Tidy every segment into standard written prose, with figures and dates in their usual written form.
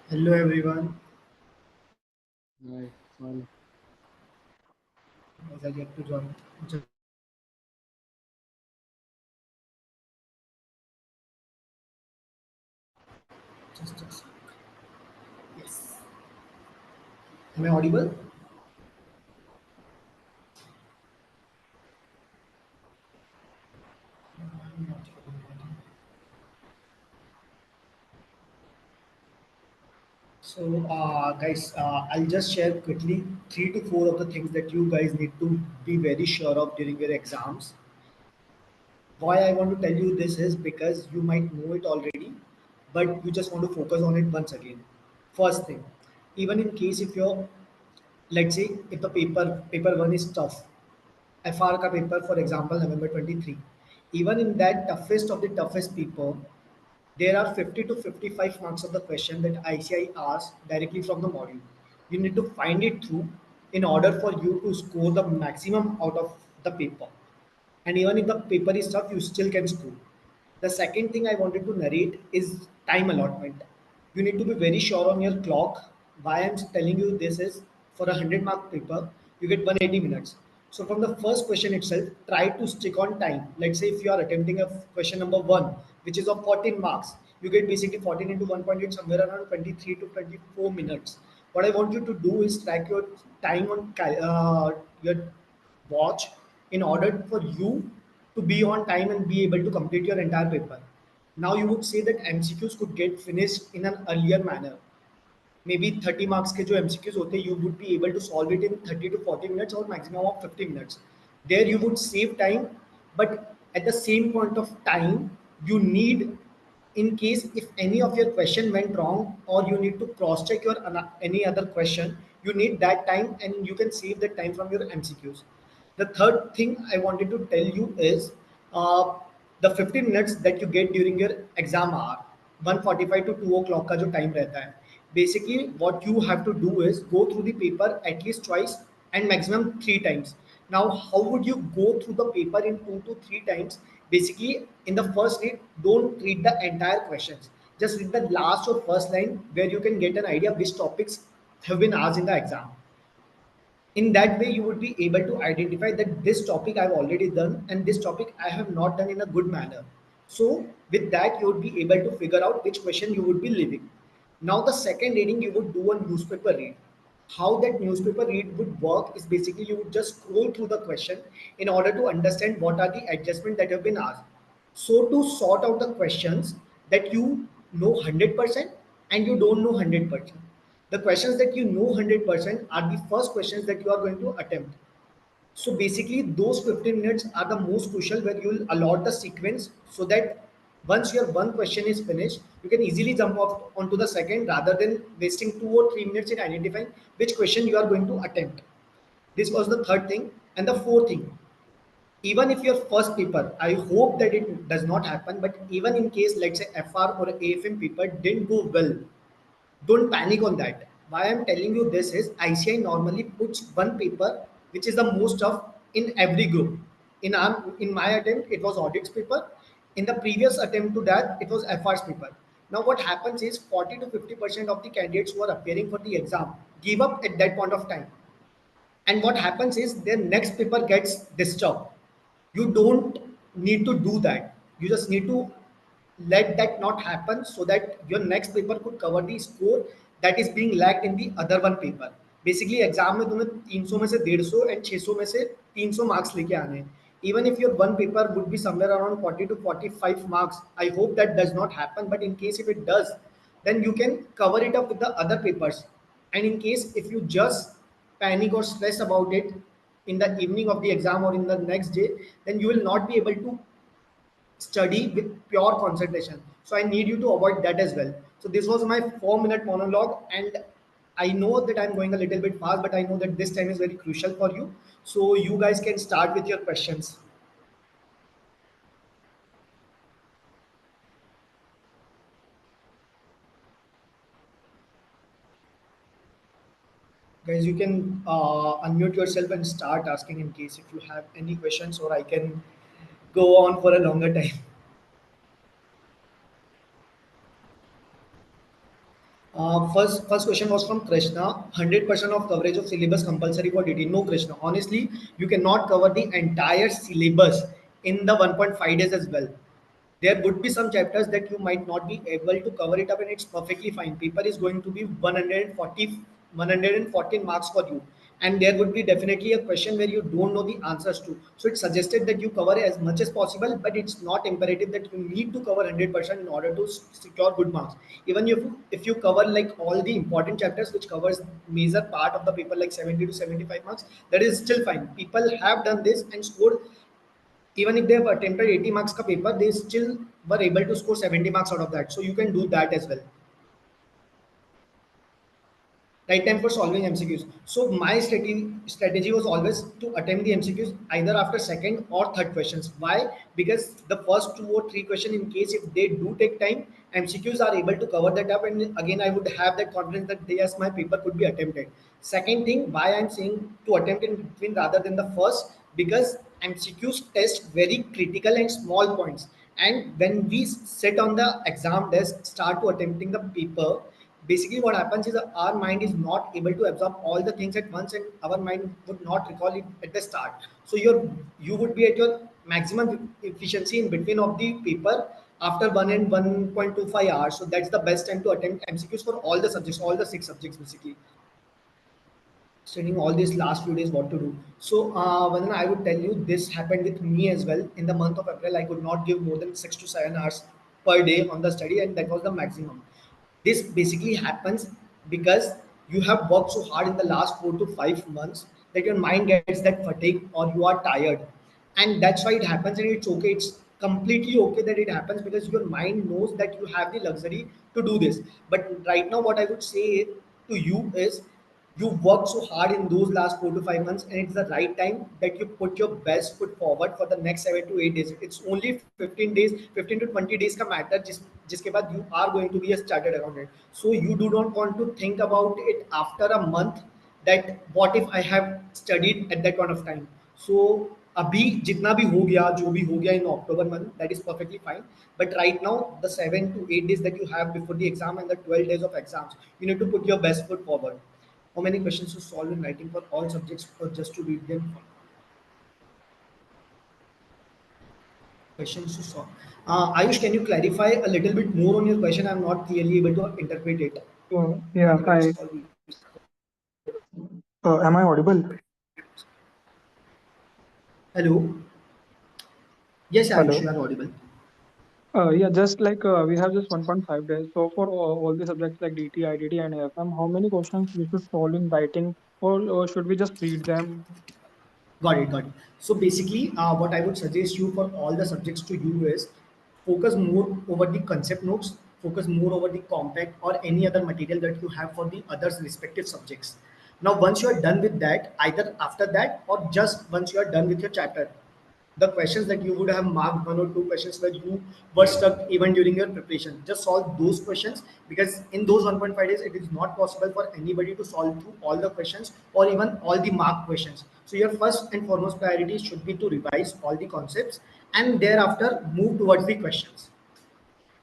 Hello everyone. Right, fine. As I get to join, just a sec. Yes. Am I audible? I'm not hearing anything. So, guys, I'll just share quickly three to four of the things that you guys need to be very sure of during your exams. Why I want to tell you this is because you might know it already, but you just want to focus on it once again. First thing, even in case if you're, let's say, if the paper one is tough, FR का paper for example November 23, even in that toughest of the toughest paper, there are 50 to 55 marks of the question that ICI asks directly from the module. You need to find it through in order for you to score the maximum out of the paper. And even if the paper is tough, you still can score. The second thing I wanted to narrate is time allotment. You need to be very sure on your clock. Why I'm telling you this is for a 100-mark paper, you get 180 minutes. So from the first question itself, try to stick on time. Let's say if you are attempting a question number one, which is of 14 marks, you get basically 14 into 1.8, somewhere around 23 to 24 minutes. What I want you to do is track your time on your watch in order for you to be on time and be able to complete your entire paper. Now you would say that MCQs could get finished in an earlier manner. Maybe 30 marks के जो MCQs होते you would be able to solve it in 30 to 40 minutes or maximum of 50 minutes. There you would save time, but at the same point of time, you need, in case if any of your question went wrong or you need to cross check your any other question, you need that time and you can save that time from your MCQs. The third thing I wanted to tell you is uh, the 15 minutes that you get during your exam hour, 1:45 to 2 o'clock का जो time रहता है. Basically, what you have to do is go through the paper at least twice and maximum three times. Now, how would you go through the paper in two to three times? Basically, in the first read, don't read the entire questions. Just read the last or first line where you can get an idea which topics have been asked in the exam. In that way you would be able to identify that this topic I've already done and this topic I have not done in a good manner. So with that you would be able to figure out which question you would be leaving. Now the second reading you would do a newspaper read. How that newspaper read would work is basically you would just scroll through the question in order to understand what are the adjustments that have been asked. So to sort out the questions that you know 100% and you don't know 100%, the questions that you know 100% are the first questions that you are going to attempt. So basically, those 15 minutes are the most crucial where you will allot the sequence so that once your one question is finished, you can easily jump off onto the second rather than wasting 2 or 3 minutes in identifying which question you are going to attempt. This was the third thing. And the fourth thing, even if your first paper, I hope that it does not happen, but even in case, let's say FR or AFM paper didn't go well, don't panic on that. Why I'm telling you this is ICI normally puts one paper which is the most of in every group. In my attempt, it was audits paper. In the previous attempt to that, it was FR's paper. Now what happens is 40 to 50% of the candidates who are appearing for the exam give up at that point of time. And what happens is their next paper gets disturbed. You don't need to do that. You just need to let that not happen so that your next paper could cover the score that is being lacked in the other one paper. Basically exam में तुम्हें 300 में से 150 and 600 में से 300 marks लेके आने हैं. Even if your one paper would be somewhere around 40 to 45 marks, I hope that does not happen, but in case if it does, then you can cover it up with the other papers. And in case if you just panic or stress about it in the evening of the exam or in the next day, then you will not be able to study with pure concentration. So I need you to avoid that as well. So this was my 4 minute monologue, and I know that I'm going a little bit fast, but I know that this time is very crucial for you. So you guys can start with your questions. Guys, you can unmute yourself and start asking in case if you have any questions, or I can go on for a longer time. First question was from Krishna. 100% of coverage of syllabus compulsory for DT. No, Krishna. Honestly, you cannot cover the entire syllabus in the 1.5 days as well. There would be some chapters that you might not be able to cover it up, and it's perfectly fine. Paper is going to be 114 marks for you, and there would be definitely a question where you don't know the answers to. So it's suggested that you cover as much as possible, but it's not imperative that you need to cover 100% in order to secure good marks. Even if you cover like all the important chapters, which covers major part of the paper, like 70 to 75 marks, that is still fine. People have done this and scored, even if they have attempted 80 marks ka paper, they still were able to score 70 marks out of that. So you can do that as well. Right time for solving MCQs. So my strategy was always to attempt the MCQs either after second or third questions. Why? Because the first two or three questions, in case if they do take time, MCQs are able to cover that up, and again I would have that confidence that yes, my paper could be attempted. Second thing, why I'm saying to attempt in between rather than the first, because MCQs test very critical and small points. And when we sit on the exam desk, start to attempting the paper, basically what happens is our mind is not able to absorb all the things at once, and our mind would not recall it at the start. So you would be at your maximum efficiency in between of the paper after 1 and 1.25 hours. So that's the best time to attempt MCQs for all the subjects, all the 6 subjects basically. Studying all these last few days what to do. So Vandana, I would tell you this happened with me as well. In the month of April, I could not give more than 6 to 7 hours per day on the study, and that was the maximum. This basically happens because you have worked so hard in the last 4 to 5 months that your mind gets that fatigue or you are tired, and that's why it happens. And it's okay, it's completely okay that it happens, because your mind knows that you have the luxury to do this. But right now what I would say to you is, you worked so hard in those last 4 to 5 months, and it's the right time that you put your best foot forward for the next 7 to 8 days. It's only 15 days, 15 to 20 days ka matter, jiske baad you are going to be a chartered accountant. So you do not want to think about it after a month, that what if I have studied at that point of time. So अभी जितना भी हो गया, जो भी हो गया in October month, that is perfectly fine. But right now, the 7 to 8 days that you have before the exam and the 12 days of exams, you need to put your best foot forward. How many questions to solve in writing for all subjects, or just to read them? Questions to solve. Ayush, can you clarify a little bit more on your question? I'm not clearly able to interpret it. Yeah, hi. Am I audible? Hello. Yes, Ayush, Hello. you are audible. Yeah, just like we have just 1.5 days. So for all the subjects like DT, IDT, and AFM, how many questions we should solve in writing, or should we just read them? Got it, got it. So basically, what I would suggest you for all the subjects to do is focus more over the concept notes, focus more over the compact or any other material that you have for the others respective subjects. Now, once you are done with that, either after that or just once you are done with your chapter, the questions that you would have marked, 1 or 2 questions where you were stuck even during your preparation, just solve those questions, because in those 1.5 days it is not possible for anybody to solve through all the questions or even all the mark questions. So your first and foremost priority should be to revise all the concepts, and thereafter move towards the questions.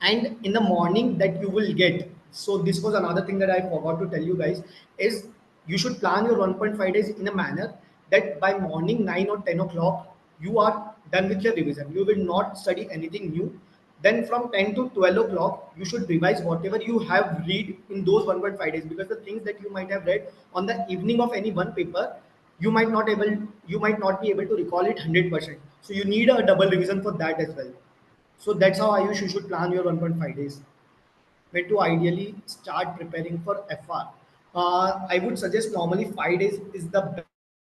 And in the morning that you will get, so this was another thing that I forgot to tell you guys, is you should plan your 1.5 days in a manner that by morning 9 or 10 o'clock you are done with your revision. You will not study anything new. Then from 10 to 12 o'clock you should revise whatever you have read in those 1.5 days, because the things that you might have read on the evening of any one paper, you might not be able to recall it 100%. So you need a double revision for that as well. So that's how Ayush, you should plan your 1.5 days. Where to ideally start preparing for FR. I would suggest normally 5 days is the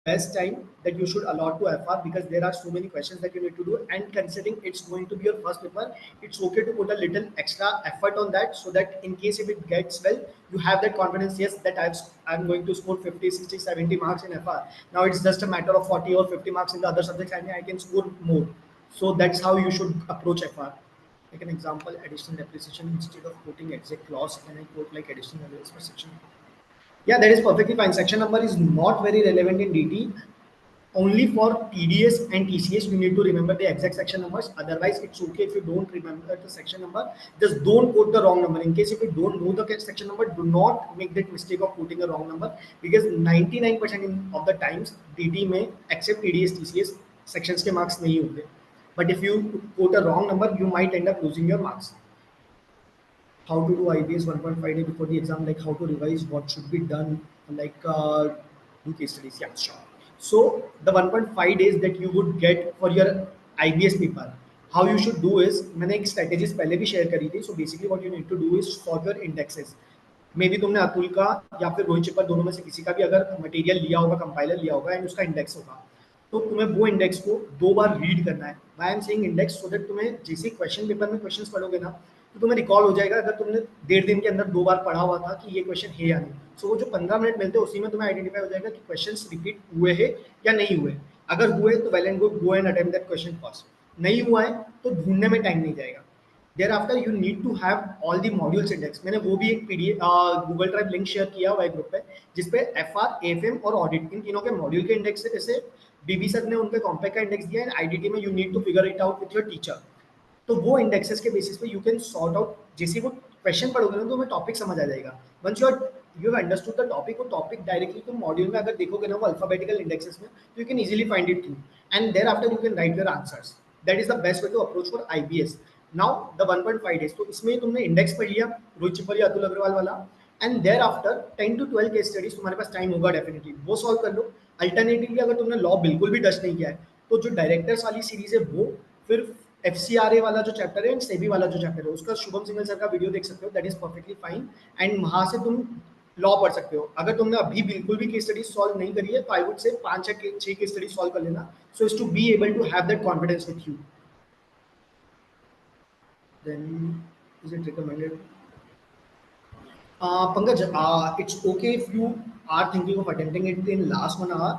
best time that you should allot to FR, because there are so many questions that you need to do. And considering it's going to be your first paper, it's okay to put a little extra effort on that, so that in case if it gets well, you have that confidence, yes, that I'm going to score 50, 60, 70 marks in FR. Now it's just a matter of 40 or 50 marks in the other subjects, and I can score more. So that's how you should approach FR. Like an example, additional depreciation, instead of quoting exact loss, can I quote like additional avails per section? Yeah, that is perfectly fine. Section number is not very relevant in DT. only for TDS and TCS you need to remember the exact section numbers. Otherwise it's okay if you don't remember the section number. Just don't quote the wrong number. In case if you don't know the section number, do not make that mistake of quoting a wrong number, because 99% of the times DT में except TDS TCS sections के marks नहीं होते. But if you quote a wrong number, you might end up losing your marks. How to do IBS 1.5 day before the exam, like how to revise, what should be done, like do case studies. Yeah, sure. So the 1.5 days that you would get for your IBS paper, how you should do is, मैंने एक strategies पहले भी share करी थी. So basically what you need to do is solve your indexes. मे भी तुमने अतुल का या फिर रोहित चिप्पर दोनों में से किसी का भी अगर मटेरियल लिया होगा, कंपाइलर लिया होगा एंड उसका इंडेक्स होगा, तो तुम्हें वो इंडेक्स को 2 बार रीड करना है. Why I am saying index, so that तुम्हें जैसे क्वेश्चन पेपर में क्वेश्चंस पढ़ोगे ना, तो तुम्हें रिकॉल हो जाएगा अगर तुमने 1.5 दिन के अंदर 2 बार पढ़ा हुआ था कि ये क्वेश्चन है या नहीं. सो वो जो 15 मिनट मिलते हैं उसी में तुम्हें आइडेंटिफाई हो जाएगा कि क्वेश्चंस रिपीट हुए हैं या नहीं हुए. अगर हुए तो well and good, go and attempt that question first. नहीं हुआ है तो ढूंढने में टाइम नहीं जाएगा. Thereafter you need to have all the modules index. मैंने वो भी एक PDF Google drive link share किया हुआ है ग्रुप पे, जिसपे एफआर, एएफएम और ऑडिट इन तीनों के मॉड्यूल के इंडेक्स है. जैसे बीबी सर ने उनके कॉम्पैक्ट का इंडेक्स दिया है, आईडीटी में you need to figure it out with your teacher. तो वो इंडेक्सेस के बेसिस पे यू कैन सॉर्ट आउट. जैसे वो क्वेश्चन पढ़ोगे ना तो तुम्हें टॉपिक समझ आ जाएगा. Once you have understood the topic, वो टॉपिक डायरेक्टली तुम मॉड्यूल में अगर देखोगे ना वो अल्फाबेटिकल इंडेक्सेस में, तो you can easily find it through and thereafter you can write your answers. That is the best way to approach for IBS. Now the 1.5 days, तो इसमें तुमने इंडेक्स पढ़ लिया रोहित चिप्पर या अतुल अग्रवाल वाला, and thereafter 10 to 12 case studies तुम्हारे पास time होगा डेफिनेटली, वो सॉल्व कर लो. अल्टरनेटिवली अगर तुमने लॉ बिल्कुल भी टच नहीं किया है तो जो डायरेक्टर्स वाली सीरीज है वो, फिर एफसीआरए वाला जो चैप्टर है एंड सेबी वाला जो चैप्टर है उसका शुभम सिंगल सर का वीडियो देख सकते हो. That is perfectly fine and वहां से तुम लॉ पढ़ सकते हो. अगर तुमने अभी बिल्कुल भी केस स्टडीज सॉल्व नहीं करी है तो I would say 5-6 case studies solve कर लेना, so is to be able to have that confidence with you. Then is it recommended? Pankaj, it's okay if you are thinking of attempting it in last 1 hour,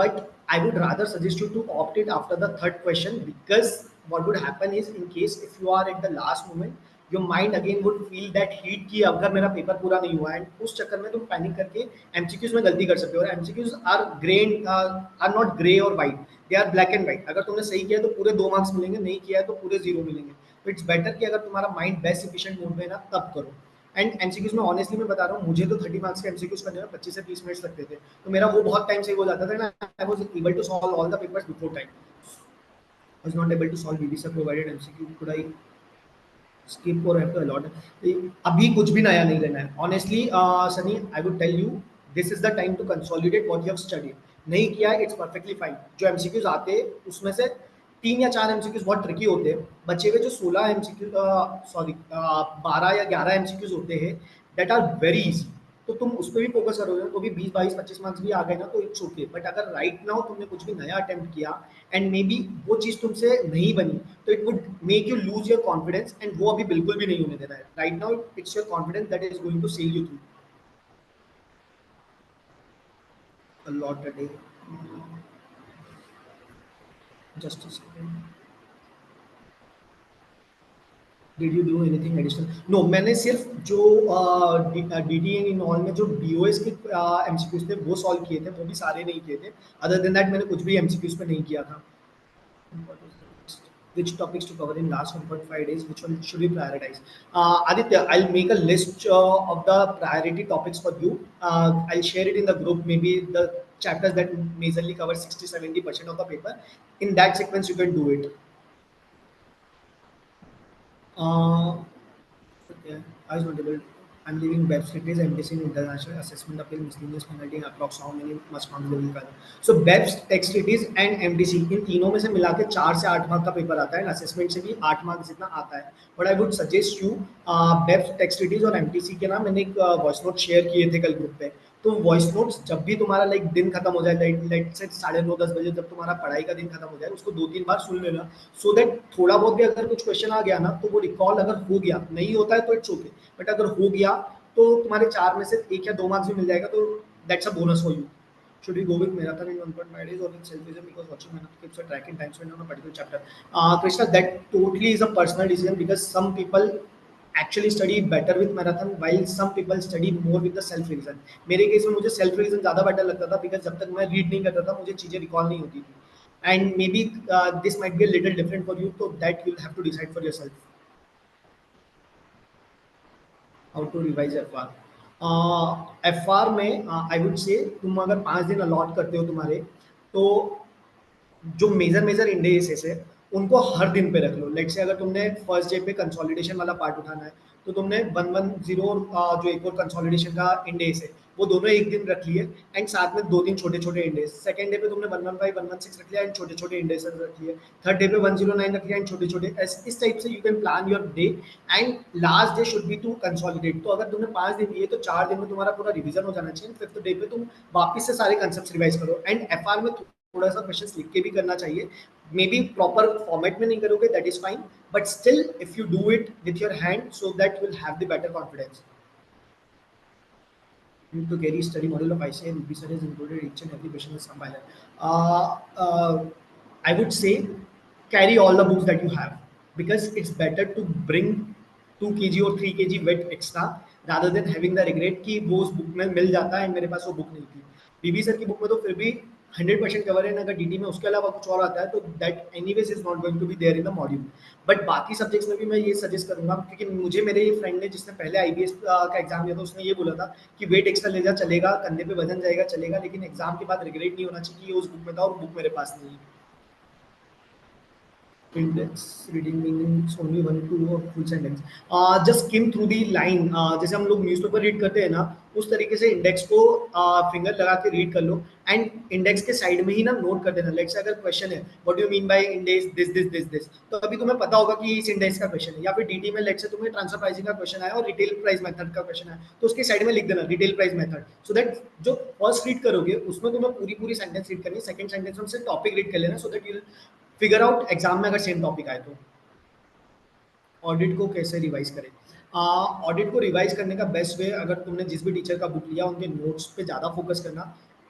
but I would rather suggest you to opt it after the third question, because what would happen is, in case if you are at the last moment, your mind again would feel that heat कि अगर मेरा paper पूरा नहीं हुआ है, उस चक्कर में तुम पैनिक करके एमसीक्यूज में गलती कर सकते हो. और MCQs are grey, are not grey और white, they are black and white. अगर तुमने सही किया है तो पूरे 2 मार्क्स मिलेंगे, नहीं किया है तो पूरे 0 मिलेंगे. तो इट्स बेटर कि अगर तुम्हारा माइंड बेस्ट एफिशिएंट मोड में ना तब करो. एंड एमसीक्यूज में ऑनेस्टली मैं बता रहा हूँ, मुझे तो 30 मार्क्स के एमसीक्यूज करने में 25 से 30 मिनट्स लगते थे, तो मेरा वो बहुत टाइम सेव हो जाता था ना. I was able to solve all the papers before time. I was not able to solve BBC provided MCQ. Could I skip or have to allot? अभी कुछ भी नया नहीं लेना है. Honestly, Sunny, I would tell you, this is the time to consolidate what you have studied. नहीं किया है, it's perfectly fine. जो MCQs आते हैं उसमें से 3 या 4 MCQs बहुत ट्रिकी होते हैं. बचे हुए जो 16 MCQ, 12 या 11 MCQs होते हैं, that are very easy. तो तुम उस पर भी फोकस करोगे तो भी 20, 22, 25 मार्क्स भी आ गए ना तो इट्स ओके. बट अगर राइट नाउ तुमने कुछ भी नया अटेम्प्ट किया एंड मे बी वो चीज़ तुमसे नहीं बनी, तो it would make you lose your confidence, and वो अभी बिल्कुल भी नहीं होने देना है. Right now it's your confidence that is going to sail you through. A lot a day. Just a second. Did you do anything additional? No, मैंने सिर्फ जो DT इन ऑल में जो DOS के MCQs थे वो सॉल्व किए थे, वो भी सारे नहीं किए थे. अदर देन दैट मैंने कुछ भी MCQs पे नहीं किया था. Which topics to cover in last 1.5 days? Which one should we prioritize? Aditya, I'll make a list of the priority topics for you. I'll share it in the group. Maybe the chapters that majorly cover 60-70% of the paper. In that sequence, you can do it. Okay, I was not able. I'm leaving web cities and missing international assessment appeal miscellaneous penalty approx how many must marks will be. So BEPS, text cities and MDC इन तीनों में से मिला के 4 से 8 mark का paper आता है. Assessment से भी 8 मार्क जितना आता है. But I would suggest you BEPS, text cities और MDC के ना मैंने एक वॉइस नोट शेयर किए थे कल ग्रुप पे. तो वॉइस नोट्स जब भी तुम्हारा लाइक दिन खत्म हो जाए, लाइक से 9:30-10 बजे जब तुम्हारा पढ़ाई का दिन खत्म हो जाए, उसको 2-3 बार सुन लेना, सो दैट थोड़ा बहुत भी अगर कुछ क्वेश्चन आ गया ना तो वो रिकॉल अगर हो गया, नहीं होता है तो इट्स ओके, बट अगर हो गया तो तुम्हारे 4 में से 1 या 2 मार्क्स भी मिल जाएगा, तो that's a bonus for you. Should we go with marathon in 1.5 days or with self-vision, because watching marathon keeps a track in time spent on a particular chapter? Krishna, that totally is a personal decision, because some people actually study better with marathon, while some people study more with the self revision. मेरे case में मुझे self revision ज़्यादा better लगता था, because जब तक मैं read नहीं करता था मुझे चीज़ें recall नहीं होती थी. And maybe this might be a little different for you, so that you'll have to decide for yourself. How to revise FR? FR में I would say तुम अगर 5 दिन allot करते हो तुम्हारे, तो जो मेजर इंडेक्सेस है उनको हर दिन पे रख लो. लेट्स से अगर तुमने फर्स्ट डे पे कंसोलिडेशन वाला पार्ट उठाना है, तो तुमने 110 जो एक और कंसोलिडेशन का इंडेक्स है वो दोनों एक दिन रख लिए, एंड साथ में 2-3 छोटे इंडेक्स. सेकंड डे पे तुमने 115 116 रख लिया एंड छोटे इंडेक्स रख लिए. थर्ड डे पे 109 रख लिया एंड छोटे इस टाइप से you can plan your day. And last day should be to consolidate. तो अगर तुमने 5 दिन लिए तो 4 दिन में तुम्हारा पूरा रिवीजन हो जाना चाहिए. फिफ्थ डे पे तुम वापस से सारे कंसेप्ट रिवाइज करो. एंड एफआर में थोड़ा सा क्वेश्चंस लिख के भी करना चाहिए. मे बी प्रॉपर फॉर्मेट में नहीं करोगे, that is fine, but still if you do it with your hand, so that will have the better confidence. To carry study module of ICI, will be sir is included each and every question is compiler. I would say carry all the books that you have, because it's better to bring 2 kg or 3 kg weight extra rather than having the regret कि वो उस book में मिल जाता है, मेरे पास वो book नहीं थी. बीबी सर की बुक में तो फिर भी 100% कवर है. अगर डीडी में उसके अलावा कुछ और आता है तो that anyways is not going to be there in the module. But बाकी सब्जेक्ट्स में भी मैं ये सजेस्ट करूंगा, क्योंकि मुझे मेरे फ्रेंड ने जिसने पहले आईबीएस का एग्जाम दिया था उसने ये बोला था कि वेट एक्स्ट्रा ले जा चलेगा, कंधे पे वजन जाएगा चलेगा, लेकिन एग्जाम के बाद रिग्रेट नहीं होना चाहिए कि ये उस बुक में था और बुक मेरे पास नहीं है. Index reading means only 1-2 or full sentence. Just skim through the line. जैसे हम लोग न्यूज़पेपर रीड करते हैं ना, उस तरीके से इंडेक्स को फिंगर लगा के रीड कर लो, एंड इंडेक्स के साइड में ही ना नोट कर देना. लेट्स से अगर क्वेश्चन है what do you mean by index this, तो अभी तुम्हें पता होगा कि इस इंडेक्स का क्वेश्चन है. या फिर डीटी में लेट्स से तुम्हें ट्रांसफर प्राइसिंग का क्वेश्चन आया और रिटेल प्राइस मेथड का क्वेश्चन है, तो उसके साइड में लिख देना retail price method, so that जो फर्स्ट रीड करोगे उसमें तुम्हें पूरी सेंटेंस रीड करनी, सेकंड सेंटेंस में से टॉपिक रीड कर लेना, so that you figure out exam में अगर सेम टॉपिक आए तो. ऑडिट को कैसे रिवाइज करें? ऑडिट को रिवाइज करने का बेस्ट वे, अगर तुमने जिस भी टीचर का बुक लिया उनके नोट्स पे ज़्यादा फोकस करना.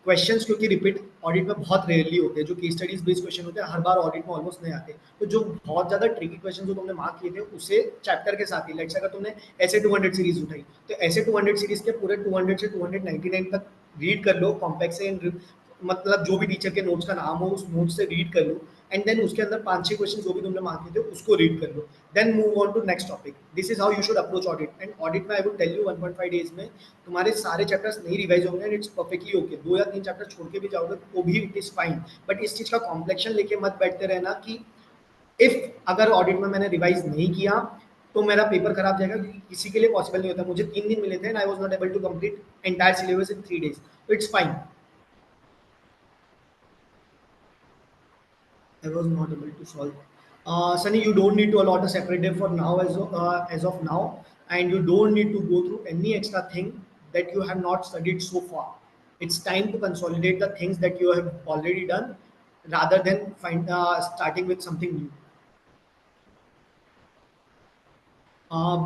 क्वेश्चंस क्योंकि रिपीट ऑडिट में बहुत रेयरली होते हैं, जो केस स्टडीज बेस्ड क्वेश्चन होते हैं हर बार ऑडिट में ऑलमोस्ट नहीं आते. तो जो बहुत ज़्यादा ट्रिकी क्वेश्चन जो तुमने मार्क किए थे उसे चैप्टर के साथ ही, लेट्स अगर तुमने ऐसे 200 सीरीज उठाई तो ऐसे 200 सीरीज के पूरे 200 से 299 तक रीड कर लो कॉम्प्लेक्स एंड, मतलब जो भी टीचर के नोट्स का नाम हो उस नोट से रीड कर लो, एंड देन उसके अंदर 5-6 क्वेश्चन जो भी तुमने मार्क किए थे उसको रीड कर लो, then move on to next topic. This is how you should approach audit. And audit में I would tell you 1.5 days में तुम्हारे सारे चैप्टर्स नहीं रिवाइज होंगे, एंड इट्स परफेक्टली ओके. 2 या 3 चैप्टर छोड़ के भी जाओगे तो भी इट इज फाइन, बट इस चीज का कॉम्प्लेक्शन लेके मत बैठते रहना कि इफ अगर ऑडिट में मैंने रिवाइज नहीं किया तो मेरा पेपर खराब जाएगा, क्योंकि किसी के लिए पॉसिबल नहीं होता. मुझे 3 दिन मिले थे and I was not able to complete entire syllabus in 3 days, तो it's fine. I was not able to solve. Sunny, you don't need to allot a separate day for now as of now, and you don't need to go through any extra thing that you have not studied so far. It's time to consolidate the things that you have already done, rather than starting with something new.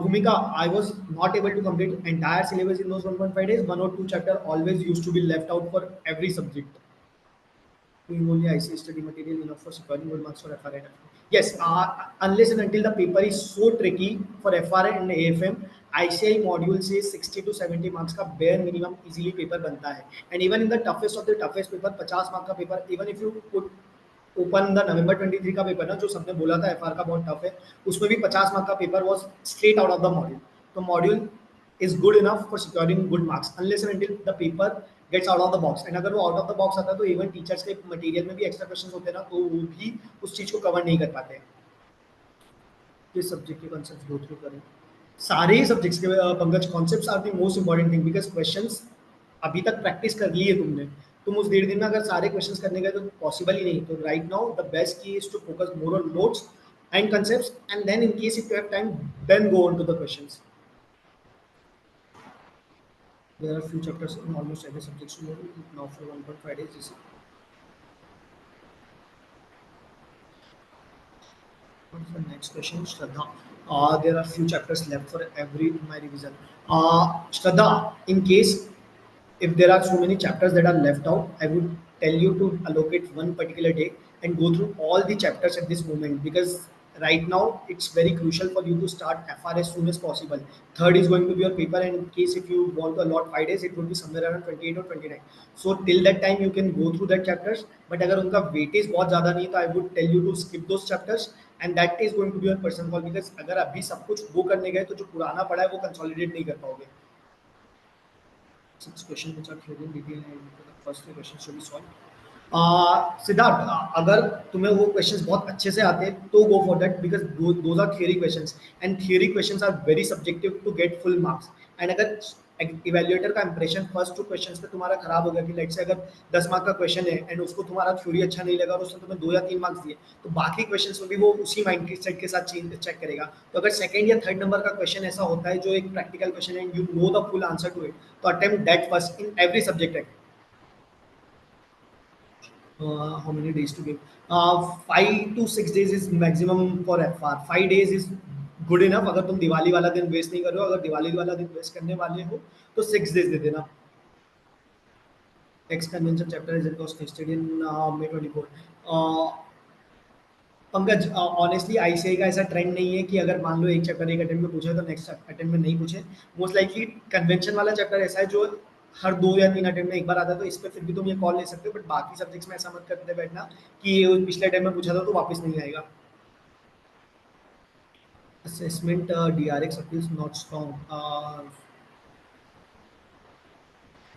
Bhumika, I was not able to complete entire syllabus in those 1.5 days. 1 or 2 chapter always used to be left out for every subject. Doing only ICA study material enough for securing good marks for FRA and AFM. Yes, unless and until the paper is so tricky for FRA and AFM, ICI module से 60 to 70 marks का bare minimum easily paper बनता है. And even in the toughest of the toughest paper, 50 mark का paper, even if you put open the नवंबर 23 का paper ना, जो सबने बोला था एफआर का बहुत टफ है, उसमें भी 50 मार्क का paper was straight out of the module. तो module is good enough for securing good marks unless and until the paper gets out of the box. And अगर वो आउट ऑफ द बॉक्स आता है तो even teachers के material में भी extra questions होते हैं ना, तो वो भी उस चीज को कवर नहीं कर पाते. किस सब्जेक्ट के कॉन्सेप्ट्स गो थ्रू करें? सारे ही सब्जेक्ट्स के Pankaj concepts are the most important thing, because questions अभी तक प्रैक्टिस कर ली है तुमने. तुम उस 1.5 दिन में अगर सारे क्वेश्चंस करने गए तो पॉसिबल ही नहीं. तो right now the best key is to focus more on notes and concepts, and then in case if you have time then go on to the questions. There are few chapters in almost every subject now for 1.5 days. What is the next question? Shraddha. There are few chapters left for every my revision. Shraddha, in case if there are so many chapters that are left out, I would tell you to allocate one particular day and go through all the chapters at this moment, because right now it's very crucial for you to start FR as soon as possible. Third is going to be your paper, and in case if you want to allot 5 days, it will be somewhere around 28 or 29. So till that time you can go through that chapters, but अगर उनका weightage बहुत ज़्यादा नहीं है तो I would tell you to skip those chapters, and that is going to be your personal call, because अगर अभी सब कुछ वो करने गए तो जो पुराना पड़ा है वो consolidate नहीं कर पाओगे. 6 questions which are clear in detail and the first 3 questions should be solved. Siddharth, अगर तुम्हें वो क्वेश्चंस बहुत अच्छे से आते हैं तो go for that, because those are theory questions, and theory questions are very subjective to get full marks. And अगर इवेल्युएटर का इंप्रेशन फर्स्ट 2 क्वेश्चंस पे तुम्हारा खराब हो गया कि लेट से अगर 10 मार्क का क्वेश्चन है एंड उसको तुम्हारा थ्योरी अच्छा नहीं लगा और उसने तुम्हें 2 या 3 मार्क्स दिए, तो बाकी क्वेश्चंस में भी वो उसी माइंड सेट के साथ चेक करेगा. तो अगर सेकंड या थर्ड नंबर का क्वेश्चन ऐसा होता है जो एक प्रैक्टिकल क्वेश्चन है, you know the full answer to it, तो attempt that first in every subject. How many days to give? 5 to 6 days is maximum for FR. 5 days is good enough. अगर तुम दिवाली वाला दिन वेस्ट नहीं कर रहे हो, अगर दिवाली वाला दिन वेस्ट करने वाले हो तो 6 days दे देना. Text convention chapter is tested in May 24. Pankaj, honestly ICI का ऐसा ट्रेंड नहीं है कि अगर मान लो एक चैप्टर एक अटेम्प्ट में पूछे तो नेक्स्ट अटेम्प्ट में नहीं पूछे. मोस्ट लाइकली कन्वेंशन वाला चैप्टर ऐसा है जो हर 2 या 3 अटेम्प्ट में एक बार आता है, तो इस पर फिर भी तुम ये कॉल ले सकते हो, बट बाकी सब्जेक्ट्स में ऐसा मत करते बैठना कि पिछले अटेम्प्ट में पूछा था तो वापस नहीं आएगा. Assessment DRX appeals not strong.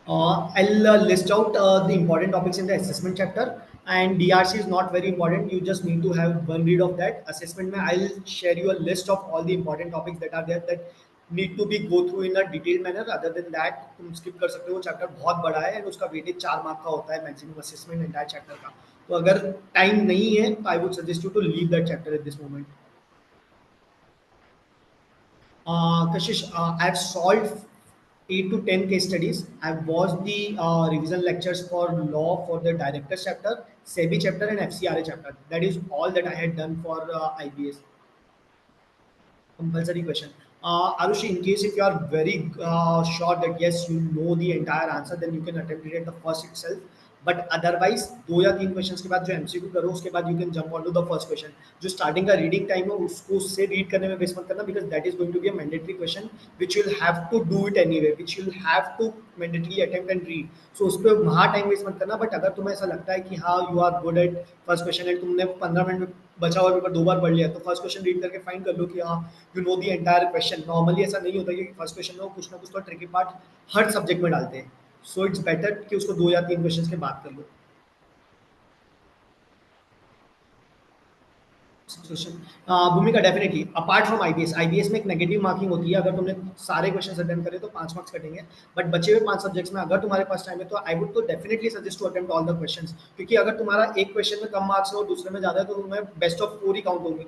I'll list out the important topics in the assessment chapter, and DRC is not very important. You just need to have one read of that. Assessment mein I'll share you a list of all the important topics that are there that need to be go through in a detailed manner. Other than that तुम skip कर सकते हो. Chapter बहुत बड़ा है and उसका weightage 4 mark का होता है मैक्सिमम असेसमेंट एंटायर चैप्टर का. तो अगर टाइम नहीं है तो I would suggest you to leave that chapter at this moment. Kashish, I've solved 8 to 10 case studies. I've watched the revision lectures for law for the director's chapter, SEBI chapter, and FCRA chapter. That is all that I had done for IBS. Compulsory question. Arushi, in case if you are very sure that yes, you know the entire answer, then you can attempt it at the first itself. But otherwise 2 या 3 questions के बाद जो MCQ करो उसके बाद you can jump on to the first question. जो starting का reading time है उसको उससे रीड करने में वेस्ट मत करना, because that is going to be a mandatory question which you will have to do it anyway, which you will have to mandatory attempt and read. So उस पर वहाँ टाइम वेस्ट मत करना. But अगर तुम्हें ऐसा लगता है कि हाँ you are good at first question and तुमने 15 मिनट में बचा हुआ पेपर 2 बार पढ़ लिया, तो फर्स्ट क्वेश्चन रीड करके फाइंड कर लो कि हाँ you know the entire question. Normally ऐसा नहीं होता कि फर्स्ट क्वेश्चन में कुछ ना कुछ तो ट्रिकी पार्ट हर सब्जेक्ट में डालते हैं. सो इट्स बेटर कि उसको 2 या 3 क्वेश्चन के बाद कर लो. भूमिका, डेफिनेटली अपार्ट फ्रॉम आईबीएस में एक नेगेटिव मार्किंग होती है. अगर तुमने सारे क्वेश्चन अटेम्प्ट करे तो 5 मार्क्स कटेंगे, बट बचे हुए 5 सब्जेक्ट्स में अगर तुम्हारे पास टाइम है तो आई वुड तो definitely suggest to attempt all the questions, क्योंकि अगर तुम्हारा एक क्वेश्चन में कम मार्क्स है और दूसरे में ज्यादा है तो तुम्हें बेस्ट ऑफ 4 ही काउंट होंगे.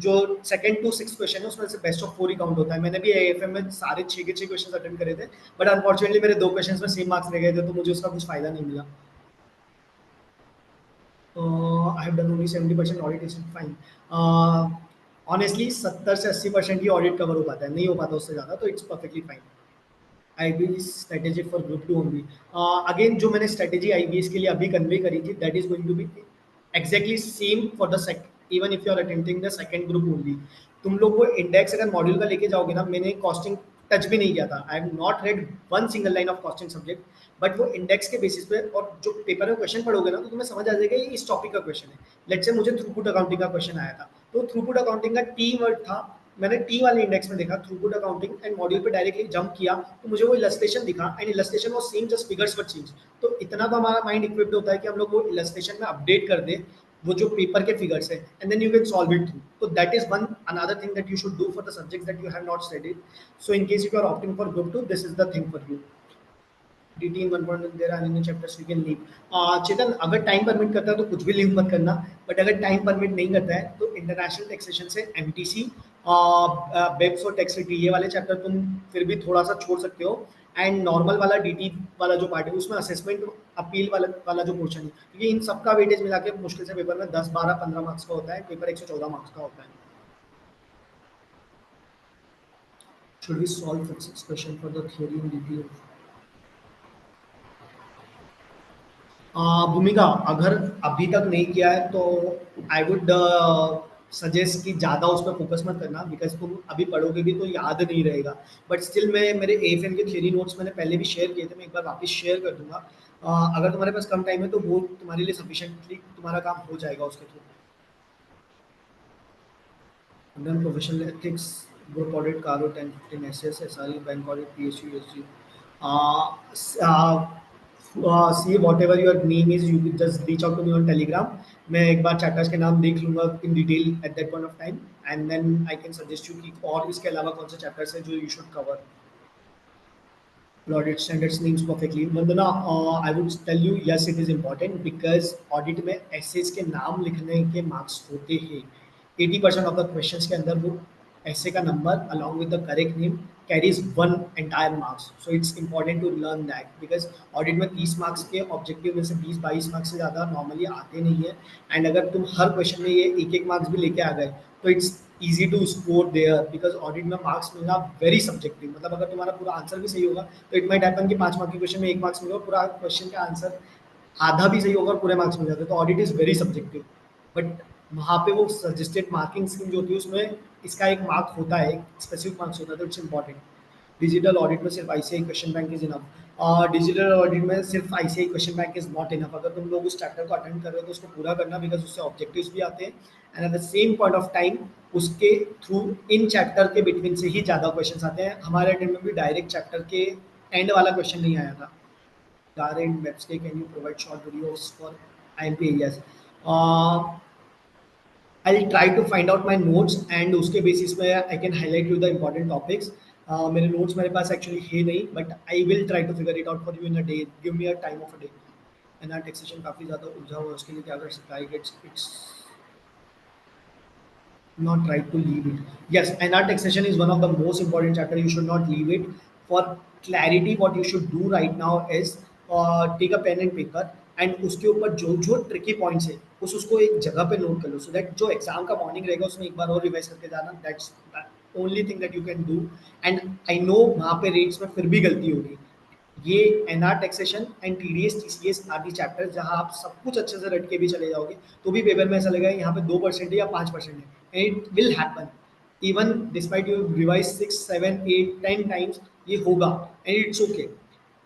जो 2nd to 6th क्वेश्चन है उसमें से बेस्ट ऑफ 4 ही काउंट होता है. मैंने भी एएफएम में सारे 6 के 6 क्वेश्चन अटेम्प्ट करे थे, बट अनफॉर्चुनेटली मेरे 2 क्वेश्चन में सेम मार्क्स रह गए थे, तो मुझे उसका कुछ फायदा नहीं मिला. I have done only 70% audit, is fine. Honestly 70 से 80% ही ऑडिट कवर हो पाता है, नहीं हो पाता उससे ज़्यादा, तो it's perfectly fine. IBS strategy for group 2 only. Again जो मैंने स्ट्रेटेजी IBS के लिए अभी कन्वे करी थी, that is going to be exactly same for the even if you are attempting the second group only. तुम लोग को इंडेक्स अगर मॉड्यूल का लेके जाओगे ना, मैंने कॉस्टिंग टच भी नहीं किया था. I have not red one single line of costing subject, but वो इंडेक्स के बेसिस पे और जो पेपर में क्वेश्चन पढ़ोगे ना तो तुम्हें समझ आ जाएगा ये इस टॉपिक का क्वेश्चन है. लेट्स से मुझे थ्रूपुट अकाउंटिंग का क्वेश्चन आया था, तो थ्रूपुट अकाउंटिंग का टी वर्ड था, मैंने टी वाले इंडेक्स में देखा थ्रूपुट अकाउंटिंग एंड मॉड्यूल पे डायरेक्टली जंप किया तो मुझे वो इलस्ट्रेशन दिखा and illustration was same, just figures were change. तो इतना तो हमारा माइंड इक्विप्ड होता है कि हम लोग वो इलस्ट्रेशन में अपडेट कर दे वो जो पेपर के फिगर्स है, and then you can solve it through. तो that is one another thing that you should do for the subjects that you have not studied. So in case if you are opting for group 2, this is the thing for you. DT in 1.1 there are any chapters we can leave. चेतन, अगर time permit करता है तो कुछ भी leave मत करना, but अगर time permit नहीं करता है तो इंटरनेशनल टैक्सेशन से MTC, बेप्स और टैक्स रिटी ये वाले चैप्टर तुम फिर भी थोड़ा सा छोड़ सकते हो. एंड नॉर्मल वाला DT वाला जो पार्ट है उसमें असेसमेंट अपील वाला जो पोर्शन है, क्योंकि इन सबका वेटेज मिला के मुश्किल से पेपर में 10, 12, 15 मार्क्स का होता है. पेपर 114 मार्क्स का होता है. Should we solve the 6th question for the theory in detail? भूमिका, अगर अभी तक नहीं किया है तो आई वुड सजेस्ट कि ज़्यादा उस पर फोकस मत करना, बिकॉज तुम अभी पढ़ोगे भी तो याद नहीं रहेगा। बट स्टिल मैं मेरे एएफएम के थ्योरी नोट्स मैंने पहले भी शेयर किए थे, मैं एक बार वापस शेयर कर दूंगा। अगर तुम्हारे पास कम टाइम है तो वो तुम्हारे लिए सफिशिएंटली तुम्हारा काम हो जाएगा उसके through. Then professional ethics, group audit, CARO 10, 15, SS, SRE, bank audit, PSU, USG. See whatever your name is, you can just reach out to me on Telegram. मैं एक बार चैप्टर्स के नाम देख लूंगा in detail at that point of time, and then I can suggest you कि और इसके अलावा कौन से चैप्टर्स हैं जो you should cover. Audit standards names perfectly. Vandana, I would tell you, yes, it is important because audit में essays के नाम लिखने के marks होते हैं। 80% of the questions के अंदर वो essay का number along with the correct name carries one entire marks. So it's important to learn that because audit में 30 marks के objective में से 20-22 marks से ज़्यादा normally आते नहीं है। And अगर तुम हर question में ये एक marks भी लेके आ गए तो it's easy to score there because audit में मार्क्स मिलना वेरी सब्जेक्टिव। मतलब अगर तुम्हारा पूरा आंसर भी सही होगा तो इट माइट हैपन कि 5 मार्क के क्वेश्चन में 1 मार्क्स मिलेगा, पूरा क्वेश्चन का आंसर आधा भी सही होगा और पूरे मार्क्स मिल जाते हैं। तो audit is very subjective, but वहाँ पे वो सजेस्टेड मार्किंग स्कीम जो होती है उसमें इसका एक मार्क होता है, एक स्पेसिफिक मार्क्स होता है, तो इट्स इंपॉर्टेंट। डिजिटल ऑडिट में सिर्फ ICI question bank is enough. Digital audit में सिर्फ ICI question bank is not enough. अगर तुम लोग उस चैप्टर को अटेंड कर रहे हो तो उसको पूरा करना, बिकॉज उससे ऑब्जेक्टिव्स भी आते हैं and at the same point of time उसके थ्रू इन चैप्टर के बिटवीन से ही ज़्यादा क्वेश्चन आते हैं। हमारे अटेंड में भी डायरेक्ट चैप्टर के एंड वाला क्वेश्चन नहीं आया था। Darren Webster, can you provide short videos for IMP areas? I'll try to find out my notes and उसके बेसिस में I can highlight you the important topics. मेरे notes मेरे पास actually है नहीं, but I will try to figure it out for you in a day. Give me a time of a day. And taxation काफ़ी ज़्यादा उलझा हुआ है, उसके लिए क्या कर सकता है? It's not right to leave it. Yes, NR taxation is one of the most important chapter. You should not leave it. For clarity, what you should do right now is take a pen and paper and उसके ऊपर जो जो tricky points है उसको एक जगह पे note कर लो, सो दैट जो एग्जाम का मॉर्निंग रहेगा उसमें एक बार और रिवाइज करके जाना। That's only thing that you can do. And I know वहाँ पे रेट्स में फिर भी गलती होगी। ये NR taxation and TDS TCS आदि चैप्टर्स जहाँ आप सब कुछ अच्छे से रट के भी चले जाओगे तो भी पेपर में ऐसा लगेगा यहाँ पे 2% है या 5% है, and it will happen even despite you revise 6, 7, 8, 10 times, ये होगा एंड इट्स ओके।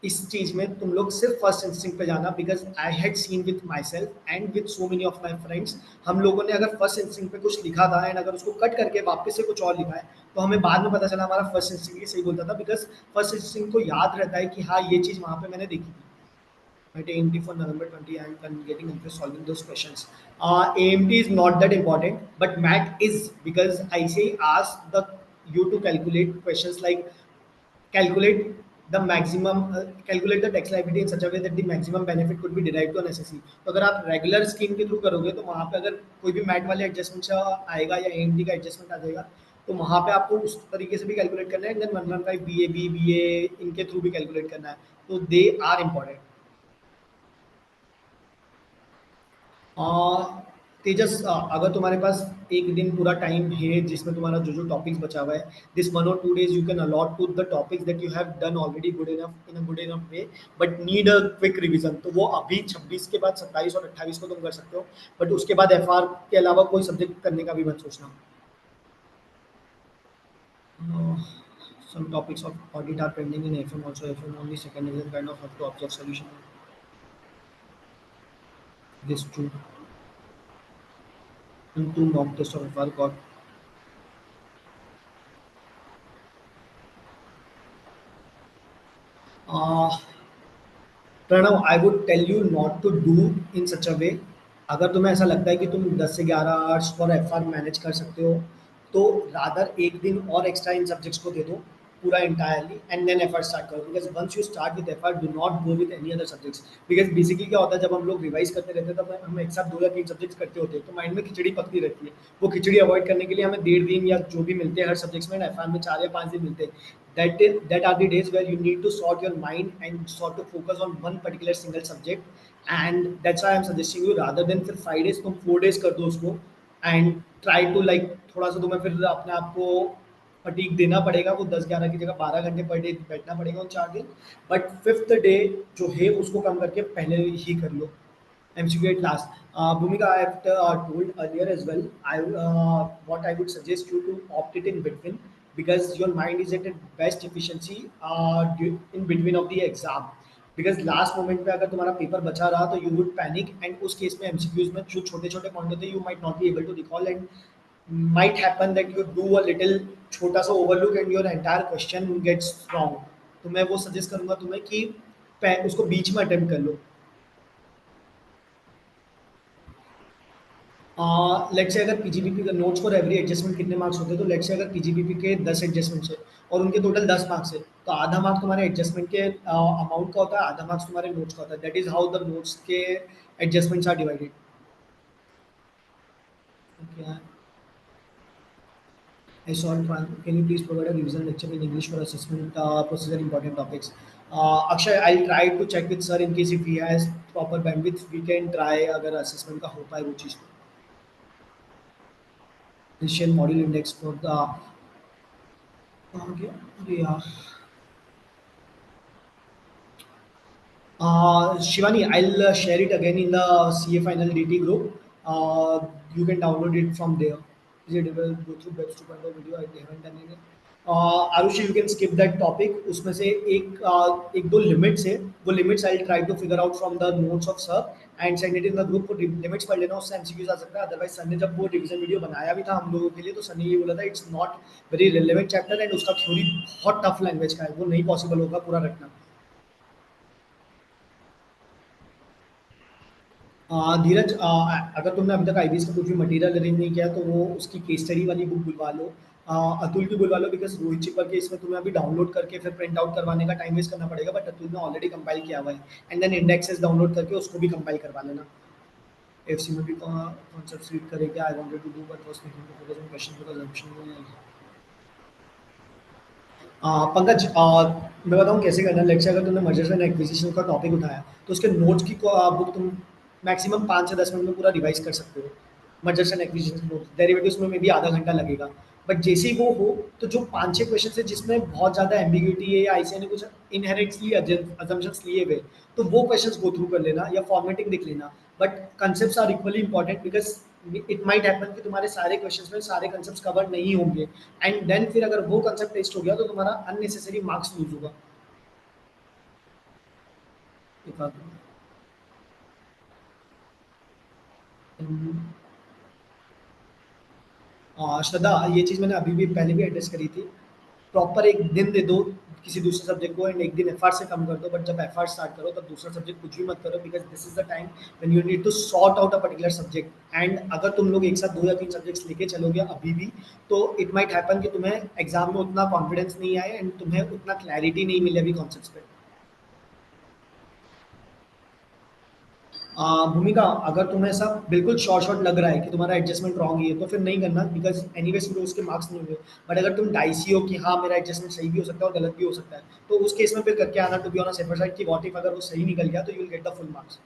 इस चीज में तुम लोग सिर्फ फर्स्ट इंस्टिंक्ट पे जाना, because I had seen with my self and with so many of my friends. हम लोगों ने अगर फर्स्ट इंस्टिंक्ट पे कुछ लिखा था एंड अगर उसको कट करके वापस से कुछ और लिखा है तो हमें बाद में पता चला हमारा फर्स्ट इंस्टिंक्ट ही सही बोलता था, बिकॉज फर्स्ट इंस्टिंक्ट को याद रहता है कि हाँ ये चीज़ वहाँ पे मैंने देखी थी। At AMT for November 20, I am getting interest solving those questions. AMT is not that important, but MAT is, because I say ask the you to calculate questions like calculate the maximum, calculate the tax liability in such a way that the maximum benefit could be derived to an SSE. तो अगर आप regular scheme के through करोगे तो वहाँ पे अगर कोई भी मैट वाले एडजस्टमेंट आएगा या AMT का एडजस्टमेंट आ जाएगा तो वहाँ पे आपको उस तरीके से भी कैलकुलेट करना है। देन 115 BA इनके थ्रू भी कैलकुलेट करना है, तो दे आर इम्पॉर्टेंट। तेजस, अगर तुम्हारे पास एक दिन पूरा टाइम है जिसमें तुम्हारा जो जो टॉपिक्स बचा हुआ है, this 1 or 2 days you can allot to the topics that you have done already good enough in a good enough way but need a quick revision. तो वो अभी 26 के बाद 27 और 28 को तुम कर सकते हो, बट उसके बाद एफआर के अलावा कोई सब्जेक्ट करने का भी मत सोचना। Some topics of audit are pending in FM also. FM only second revision kind of have to observe solution. This true. And two mock test of FR got Pranav, I would tell you not to do in such a way. अगर तुम्हें ऐसा लगता है कि तुम 10 से 11 hours for FR manage कर सकते हो तो रादर एक दिन और एक्स्ट्रा इन सब्जेक्ट्स को दे दो पूरा entirely and then FR start करो, because once you start with FR do not go with any other subjects. Because basically क्या होता है जब हम लोग रिवाइज करते रहते हैं तब हम एक साथ 2 या 3 सब्जेक्ट्स करते होते हैं तो माइंड में खिचड़ी पकती रहती है। वो खिचड़ी अवॉइड करने के लिए हमें 1.5 दिन या जो भी मिलते हैं हर सब्जेक्ट्स में, एफआर में 4 या 5 दिन मिलते हैं। That are the days where you need to sort your mind and sort to focus on one particular single subject, and that's why I'm suggesting you rather than फिर 5 days तुम 4 days कर दो उसको and try to like थोड़ा सा तुम्हें फिर अपने आप को फटीक देना पड़ेगा, वो 10-11 की जगह 12 घंटे पर डे बैठना पड़ेगा उन 4 दिन, बट 5th डे जो है उसको कम करके पहले ही कर लो। MCQ at last. Bhumika, I have told earlier as well. What I would suggest you to opt it in between because your mind is at its best efficiency in between of the exam. Because last moment पे अगर तुम्हारा paper बचा रहा तो you would panic and उस case में MCQs में जो छोटे छोटे पॉइंट होते हैं you might not be able to recall and might happen that you do a little छोटा सा overlook and your entire question gets wrong. तो मैं वो सजेस्ट करूंगा तुम्हें कि उसको बीच में अटेम्प्ट कर लो. लेट्स से अगर पीजीबीपी का नोट्स फॉर एवरी एडजस्टमेंट कितने मार्क्स होते हैं तो लेट्स से अगर पीजीबीपी के 10 एडजस्टमेंट्स है और उनके टोटल 10 मार्क्स है तो आधा मार्क तुम्हारे एडजस्टमेंट के अमाउंट का होता है आधा मार्क्स तुम्हारे नोट्स का होता है that is how the notes के adjustments are divided. Okay. I saw it. Can you please provide a revision lecture in English for assessment procedure important topics? Akshay, I'll try to check with sir in case if he has proper bandwidth, we can try अगर assessment का हो पाए वो चीज़. Asian module index for the okay, yeah. Shivani, I'll share it again in the CA Final DT group. You can download it from there. Is it able to go through Webs 2.0 video? I haven't done it. Arushi you can skip that topic उसमें से एक दो limits है वो limits I try to figure out from the notes of sir and send it in the group. Limits पढ़ लेना उससे MCQs आ सकता है अदरवाइज सर ने जब वो रिवीजन वीडियो बनाया भी था हम लोगों के लिए तो सर ने ये बोला था it's not very relevant chapter and उसका थ्योरी बहुत टफ लैंग्वेज का है वो नहीं पॉसिबल होगा पूरा रखना. धीरज अगर तुमने अभी तक आईबीएस का कुछ भी मटेरियल अरेंज नहीं किया तो वो उसकी केस स्टडी वाली बुक बुलवा लो. अतुल की बुलवा लो बिकॉज रोहित चिपर के इसमें तुम्हें अभी डाउनलोड करके फिर प्रिंट आउट करवाने का टाइम वेस्ट करना पड़ेगा बट अतुल ने ऑलरेडी कंपाइल किया हुआ है एंड देन इंडेक्सेस डाउनलोड करके उसको भी कंपाइल करवा लेना. एफसी में भी कॉन्सेप्ट्स रीड करेंगे I wanted to do but was making the focus on question because option. Pankaj मैं बताऊँ कैसे करना है. लेट्स से अगर तुमने मर्जर्स एंड एक्विजिशन का टॉपिक उठाया तो उसके नोट्स की बुक तुम मैक्सिमम 5 से 10 मिनट में पूरा रिवाइज कर सकते हो. Mergers and acquisition notes derivatives में मे बी आधा घंटा लगेगा बट जैसे ही वो हो तो जो 5-6 क्वेश्चन है जिसमें बहुत ज़्यादा एम्बिग्यूटी है या आईसीआई ने कुछ इनहेरेंटली अजम्पशंस लिए हुए तो वो क्वेश्चंस गो थ्रू कर लेना या फॉर्मेटिंग देख लेना. But concepts are equally important because it might happen कि तुम्हारे सारे क्वेश्चंस में सारे कंसेप्ट्स कवर नहीं होंगे एंड देन फिर अगर वो कंसेप्ट टेस्ट हो गया तो तुम्हारा अननेसेसरी मार्क्स लूज होगा. श्रद्धा ये चीज़ मैंने अभी भी पहले भी एड्रेस करी थी. प्रॉपर एक दिन दे दो किसी दूसरे सब्जेक्ट को एंड एक दिन एफर्ट से कम कर दो बट जब एफर्ट स्टार्ट करो तब दूसरा सब्जेक्ट कुछ भी मत करो because this is the time when you need to sort out a particular subject and अगर तुम लोग एक साथ 2 या 3 सब्जेक्ट्स लेके चलोगे अभी भी तो इट माइट हैपन कि तुम्हें एग्जाम में उतना कॉन्फिडेंस नहीं आए एंड तुम्हें उतना क्लैरिटी नहीं मिले अभी कॉन्सेप्ट्स पे. भूमिका अगर तुम्हें ऐसा बिल्कुल शॉर्ट शॉर्ट लग रहा है कि तुम्हारा एडजस्टमेंट रॉन्ग है तो फिर नहीं करना बिकॉज एनीवेज फिर उसके मार्क्स नहीं होंगे. बट अगर तुम डाइसी हो कि हाँ मेरा एडजस्टमेंट सही भी हो सकता है और गलत भी हो सकता है तो उस केस में फिर करके आना to be on a safer side कि व्हाट इफ अगर वो सही निकल गया तो you will get the full marks.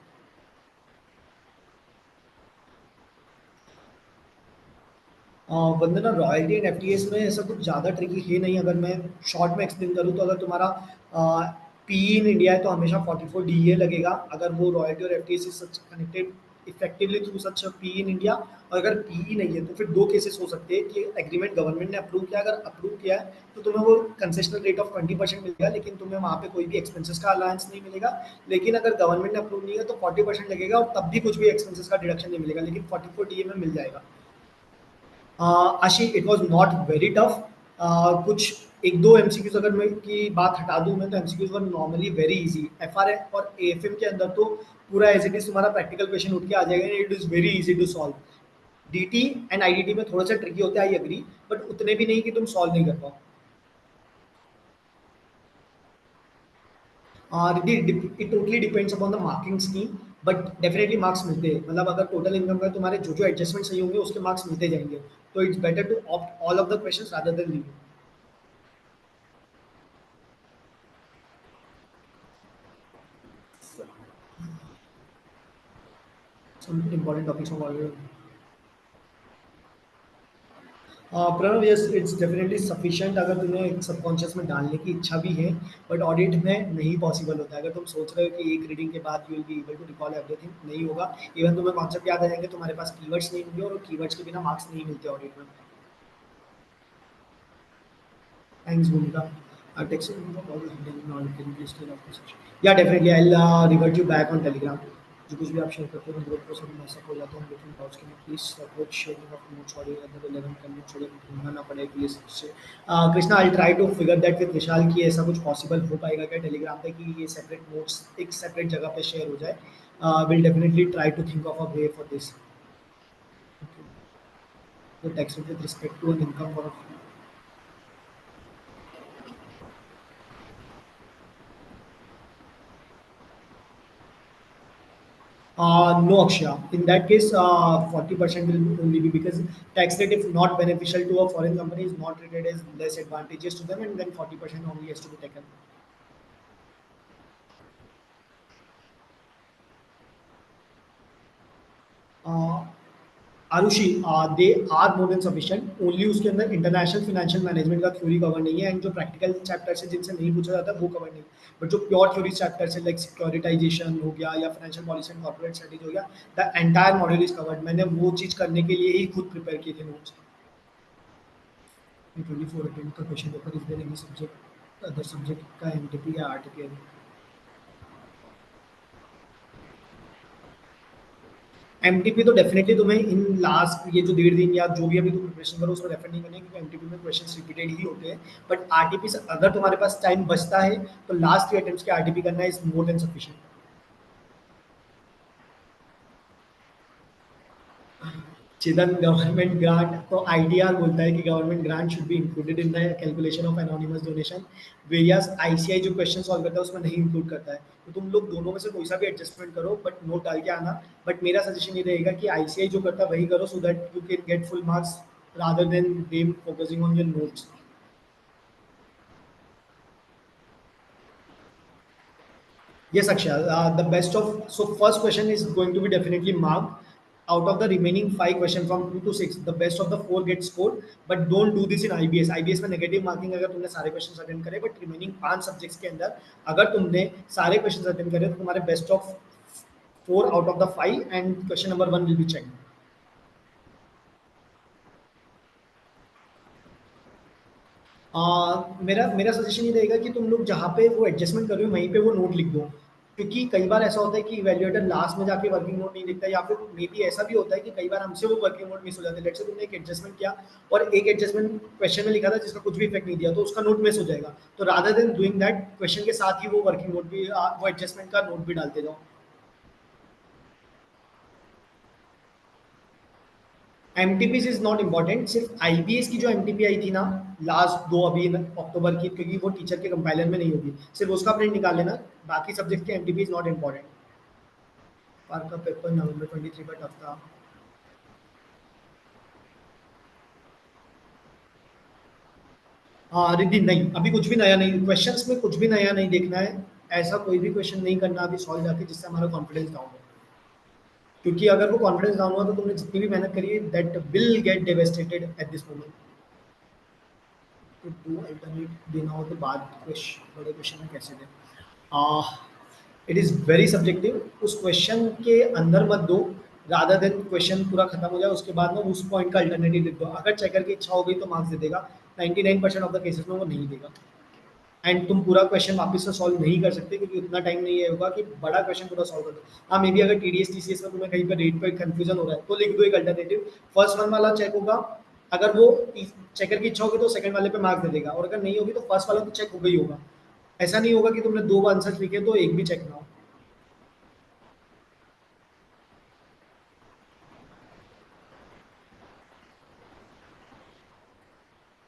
Vandana royalty and FTS में ऐसा कुछ ज़्यादा ट्रिकी है नहीं. अगर मैं शॉर्ट में एक्सप्लेन करूँ तो अगर तुम्हारा पी इन इंडिया है तो हमेशा 44 डीए लगेगा अगर वो रॉयल्टी और एफटीएस से connected effectively through such P in India. और अगर पीई नहीं है तो फिर दो केसेस हो सकते हैं कि एग्रीमेंट गवर्नमेंट ने अप्रूव किया अगर अप्रूव किया है तो तुम्हें वो कंसेशनल रेट ऑफ 20% मिलेगा लेकिन तुम्हें वहाँ पे कोई भी एक्सपेंसेस का अलाउंस नहीं मिलेगा. लेकिन अगर गवर्नमेंट ने अप्रूव नहीं है तो 40% लगेगा और तब भी कुछ भी एक्सपेंसेस का डिडक्शन नहीं मिलेगा लेकिन 44 डीए में मिल जाएगा. आशी it was not very tough. कुछ एक दो एमसीक्यूज अगर मैं की बात हटा दूं मैं तो MCQs were normally very easy. FR और एएफएम के अंदर तो पूरा एज इट इज तुम्हारा प्रैक्टिकल क्वेश्चन उठ के आ जाएगा it is very easy to solve. DT and IDT में थोड़ा सा ट्रिकी होता है आई एग्री बट उतने भी नहीं कि तुम सॉल्व नहीं कर पाओ. It totally depends upon the marking scheme but definitely marks मिलते हैं. मतलब अगर टोटल इनकम का तुम्हारे जो जो एडजस्टमेंट सही होंगे उसके मार्क्स मिलते जाएंगे तो it's better to opt all of the questions rather than leave. Some important topics of all. Pranav, yes it's definitely sufficient अगर तुम्हें सबकॉन्शियस में डालने की इच्छा भी है, बट ऑडिट में नहीं पॉसिबल होता है। अगर तुम सोच रहे हो कि एक रीडिंग के बाद you will be able to recall everything, नहीं होगा। इवन तुम्हें कॉन्सेप्ट याद आ जाएंगे, तुम्हारे पास कीवर्ड्स नहीं होंगे, और कीवर्ड्स के बिना मार्क्स नहीं मिलते ऑडिट में। Thanks, Bhumika. Texting all the hidden knowledge can be still of conversation. Yeah, definitely. I'll revert you back on Telegram. जो कुछ भी आप शेयर करते हो ग्रुप को सब मैसेज हो जाता है डिफरेंट डाउट्स के लिए, please support sharing of notes और अदर रिलेवेंट कंटेंट छोड़े ढूंढना ना पड़े प्लीज से। Krishna, I try to figure that with Vishal कि ऐसा कुछ पॉसिबल हो पाएगा क्या टेलीग्राम पे कि ये सेपरेट नोट्स एक सेपरेट जगह पे शेयर हो जाए। Will definitely try to think of a way for this. तो text with respect to an income for no, Akshaya. In that case, 40% will only be because tax rate, if not beneficial to a foreign company, is not rated as less advantageous to them, and then 40% only has to be taken. Uh, Arushi, they are more than sufficient. Only उसके अंदर international financial management का theory cover नहीं है, and जो practical chapters है जिनसे नहीं पूछा जाता वो कवर नहीं। बट जो प्योर थ्योरी चैप्टर्स है लाइक सिक्योरिटाइजेशन हो गया या financial policy and corporate strategy हो गया, the entire module is covered. मैंने वो चीज़ करने के लिए ही खुद प्रिपेयर किए थे नोट्स। 24 अटेम्प्ट का question paper, is there any subject other subject का एमटीपी या आरटीपी? एमटीपी तो डेफिनेटली तुम्हें इन लास्ट ये जो 1.5 दिन या जो भी अभी तुम प्रिपरेशन करो उसमें रेफर नहीं करनी है, क्योंकि एमटीपी में क्वेश्चंस रिपीटेड ही होते हैं। बट आरटीपी से अगर तुम्हारे पास टाइम बचता है तो लास्ट 3 अटेम्प्ट्स के आरटीपी करना इज मोर देन सफिशिएंट। चिदन, गवर्नमेंट ग्रांट तो आईटीआर बोलता है कि government grant should be included in the calculation of anonymous donation. Various ICI जो क्वेश्चन सॉल्व करता है उसमें नहीं इंक्लूड करता है। तो तुम लोग दोनों में से कोई सा भी एडजस्टमेंट करो, बट नोट डाल के आना। बट मेरा सजेशन ये रहेगा कि आईसीआई जो करता है वही करो, so that you can get full marks rather than them focusing on your notes. Yes, Akshay. The best of so first question is going to be definitely marked. Out of the remaining 5 questions from 2 to 6, the best of the 4 get scored. But don't do this in IBS. IBS में negative marking अगर तुमने सारे questions attend करे, but remaining 5 subjects के अंदर अगर तुमने सारे क्वेश्चंस अटेंड करे तो तुम्हारे best of 4 out of the 5 and question number 1 will be check. मेरा मेरा सजेशन ये रहेगा कि तुम लोग जहाँ पे वो एडजस्टमेंट कर रहे हो वहीं पे वो नोट लिख दो। क्योंकि कई बार ऐसा होता है कि इवैल्यूएटर लास्ट में जाके वर्किंग नोट नहीं लिखता, या फिर मे बी ऐसा भी होता है कि कई बार हमसे वो वर्किंग नोट मिस हो जाते हैं। लेट्स से तुमने एक एडजस्टमेंट किया और एक एडजस्टमेंट क्वेश्चन में लिखा था जिसका कुछ भी इफेक्ट नहीं दिया, तो उसका नोट मिस हो जाएगा। तो rather than doing that, question के साथ ही वो वर्किंग नोट भी वो एडजस्टमेंट का नोट भी डालते जाओ। एमटीपीज इज नॉट इम्पॉर्टेंट, सिर्फ आईबीएस की जो एमटीपी आई थी ना लास्ट 2 अभी अक्टूबर की, क्योंकि वो टीचर के कंपाइलर में नहीं होगी, सिर्फ उसका प्रिंट निकाल लेना। बाकी सब्जेक्ट के एमटीपी इज नॉट इम्पॉर्टेंट। पार का पेपर नवंबर 23 का टफ था। हाँ रिद्धि, नहीं अभी कुछ भी नया नहीं, क्वेश्चंस में कुछ भी नया नहीं देखना है। ऐसा कोई भी क्वेश्चन नहीं करना अभी सॉल्व जाके जिससे हमारा कॉन्फिडेंस डाउन हो। क्योंकि अगर वो कॉन्फिडेंस डाउन हुआ तो तुमने जितनी भी मेहनत करी है that will get devastated eight this moment. तो टू अल्टरनेट देना हो तो बाद क्वेश्चन बड़े क्वेश्चन में कैसे दें? It is very subjective. उस क्वेश्चन के अंदर मत दो, रादर देन क्वेश्चन पूरा खत्म हो जाए उसके बाद में उस पॉइंट का अल्टरनेटिव लिख दो। अगर चेकर की इच्छा हो गई तो मार्क्स दे देगा, 99% ऑफ द केसेस में वो नहीं देगा। एंड तुम पूरा क्वेश्चन वापस से सॉल्व नहीं कर सकते क्योंकि उतना टाइम नहीं है होगा कि बड़ा क्वेश्चन पूरा सॉल्व कर दो। हाँ मे बी अगर टीडीएस टीसीएस में तुम्हें कहीं पर रेट पर कंफ्यूजन हो रहा है तो लिख दो एक अल्टरनेटिव। फर्स्ट वन वाला चेक होगा, अगर वो चेकर की इच्छा होगी तो सेकंड वाले पे मार्क्स दे देगा, और अगर नहीं होगी तो फर्स्ट वाला तो चेक हो गई होगा। ऐसा नहीं होगा कि तुमने 2 आंसर लिखे तो एक भी चेक ना हो।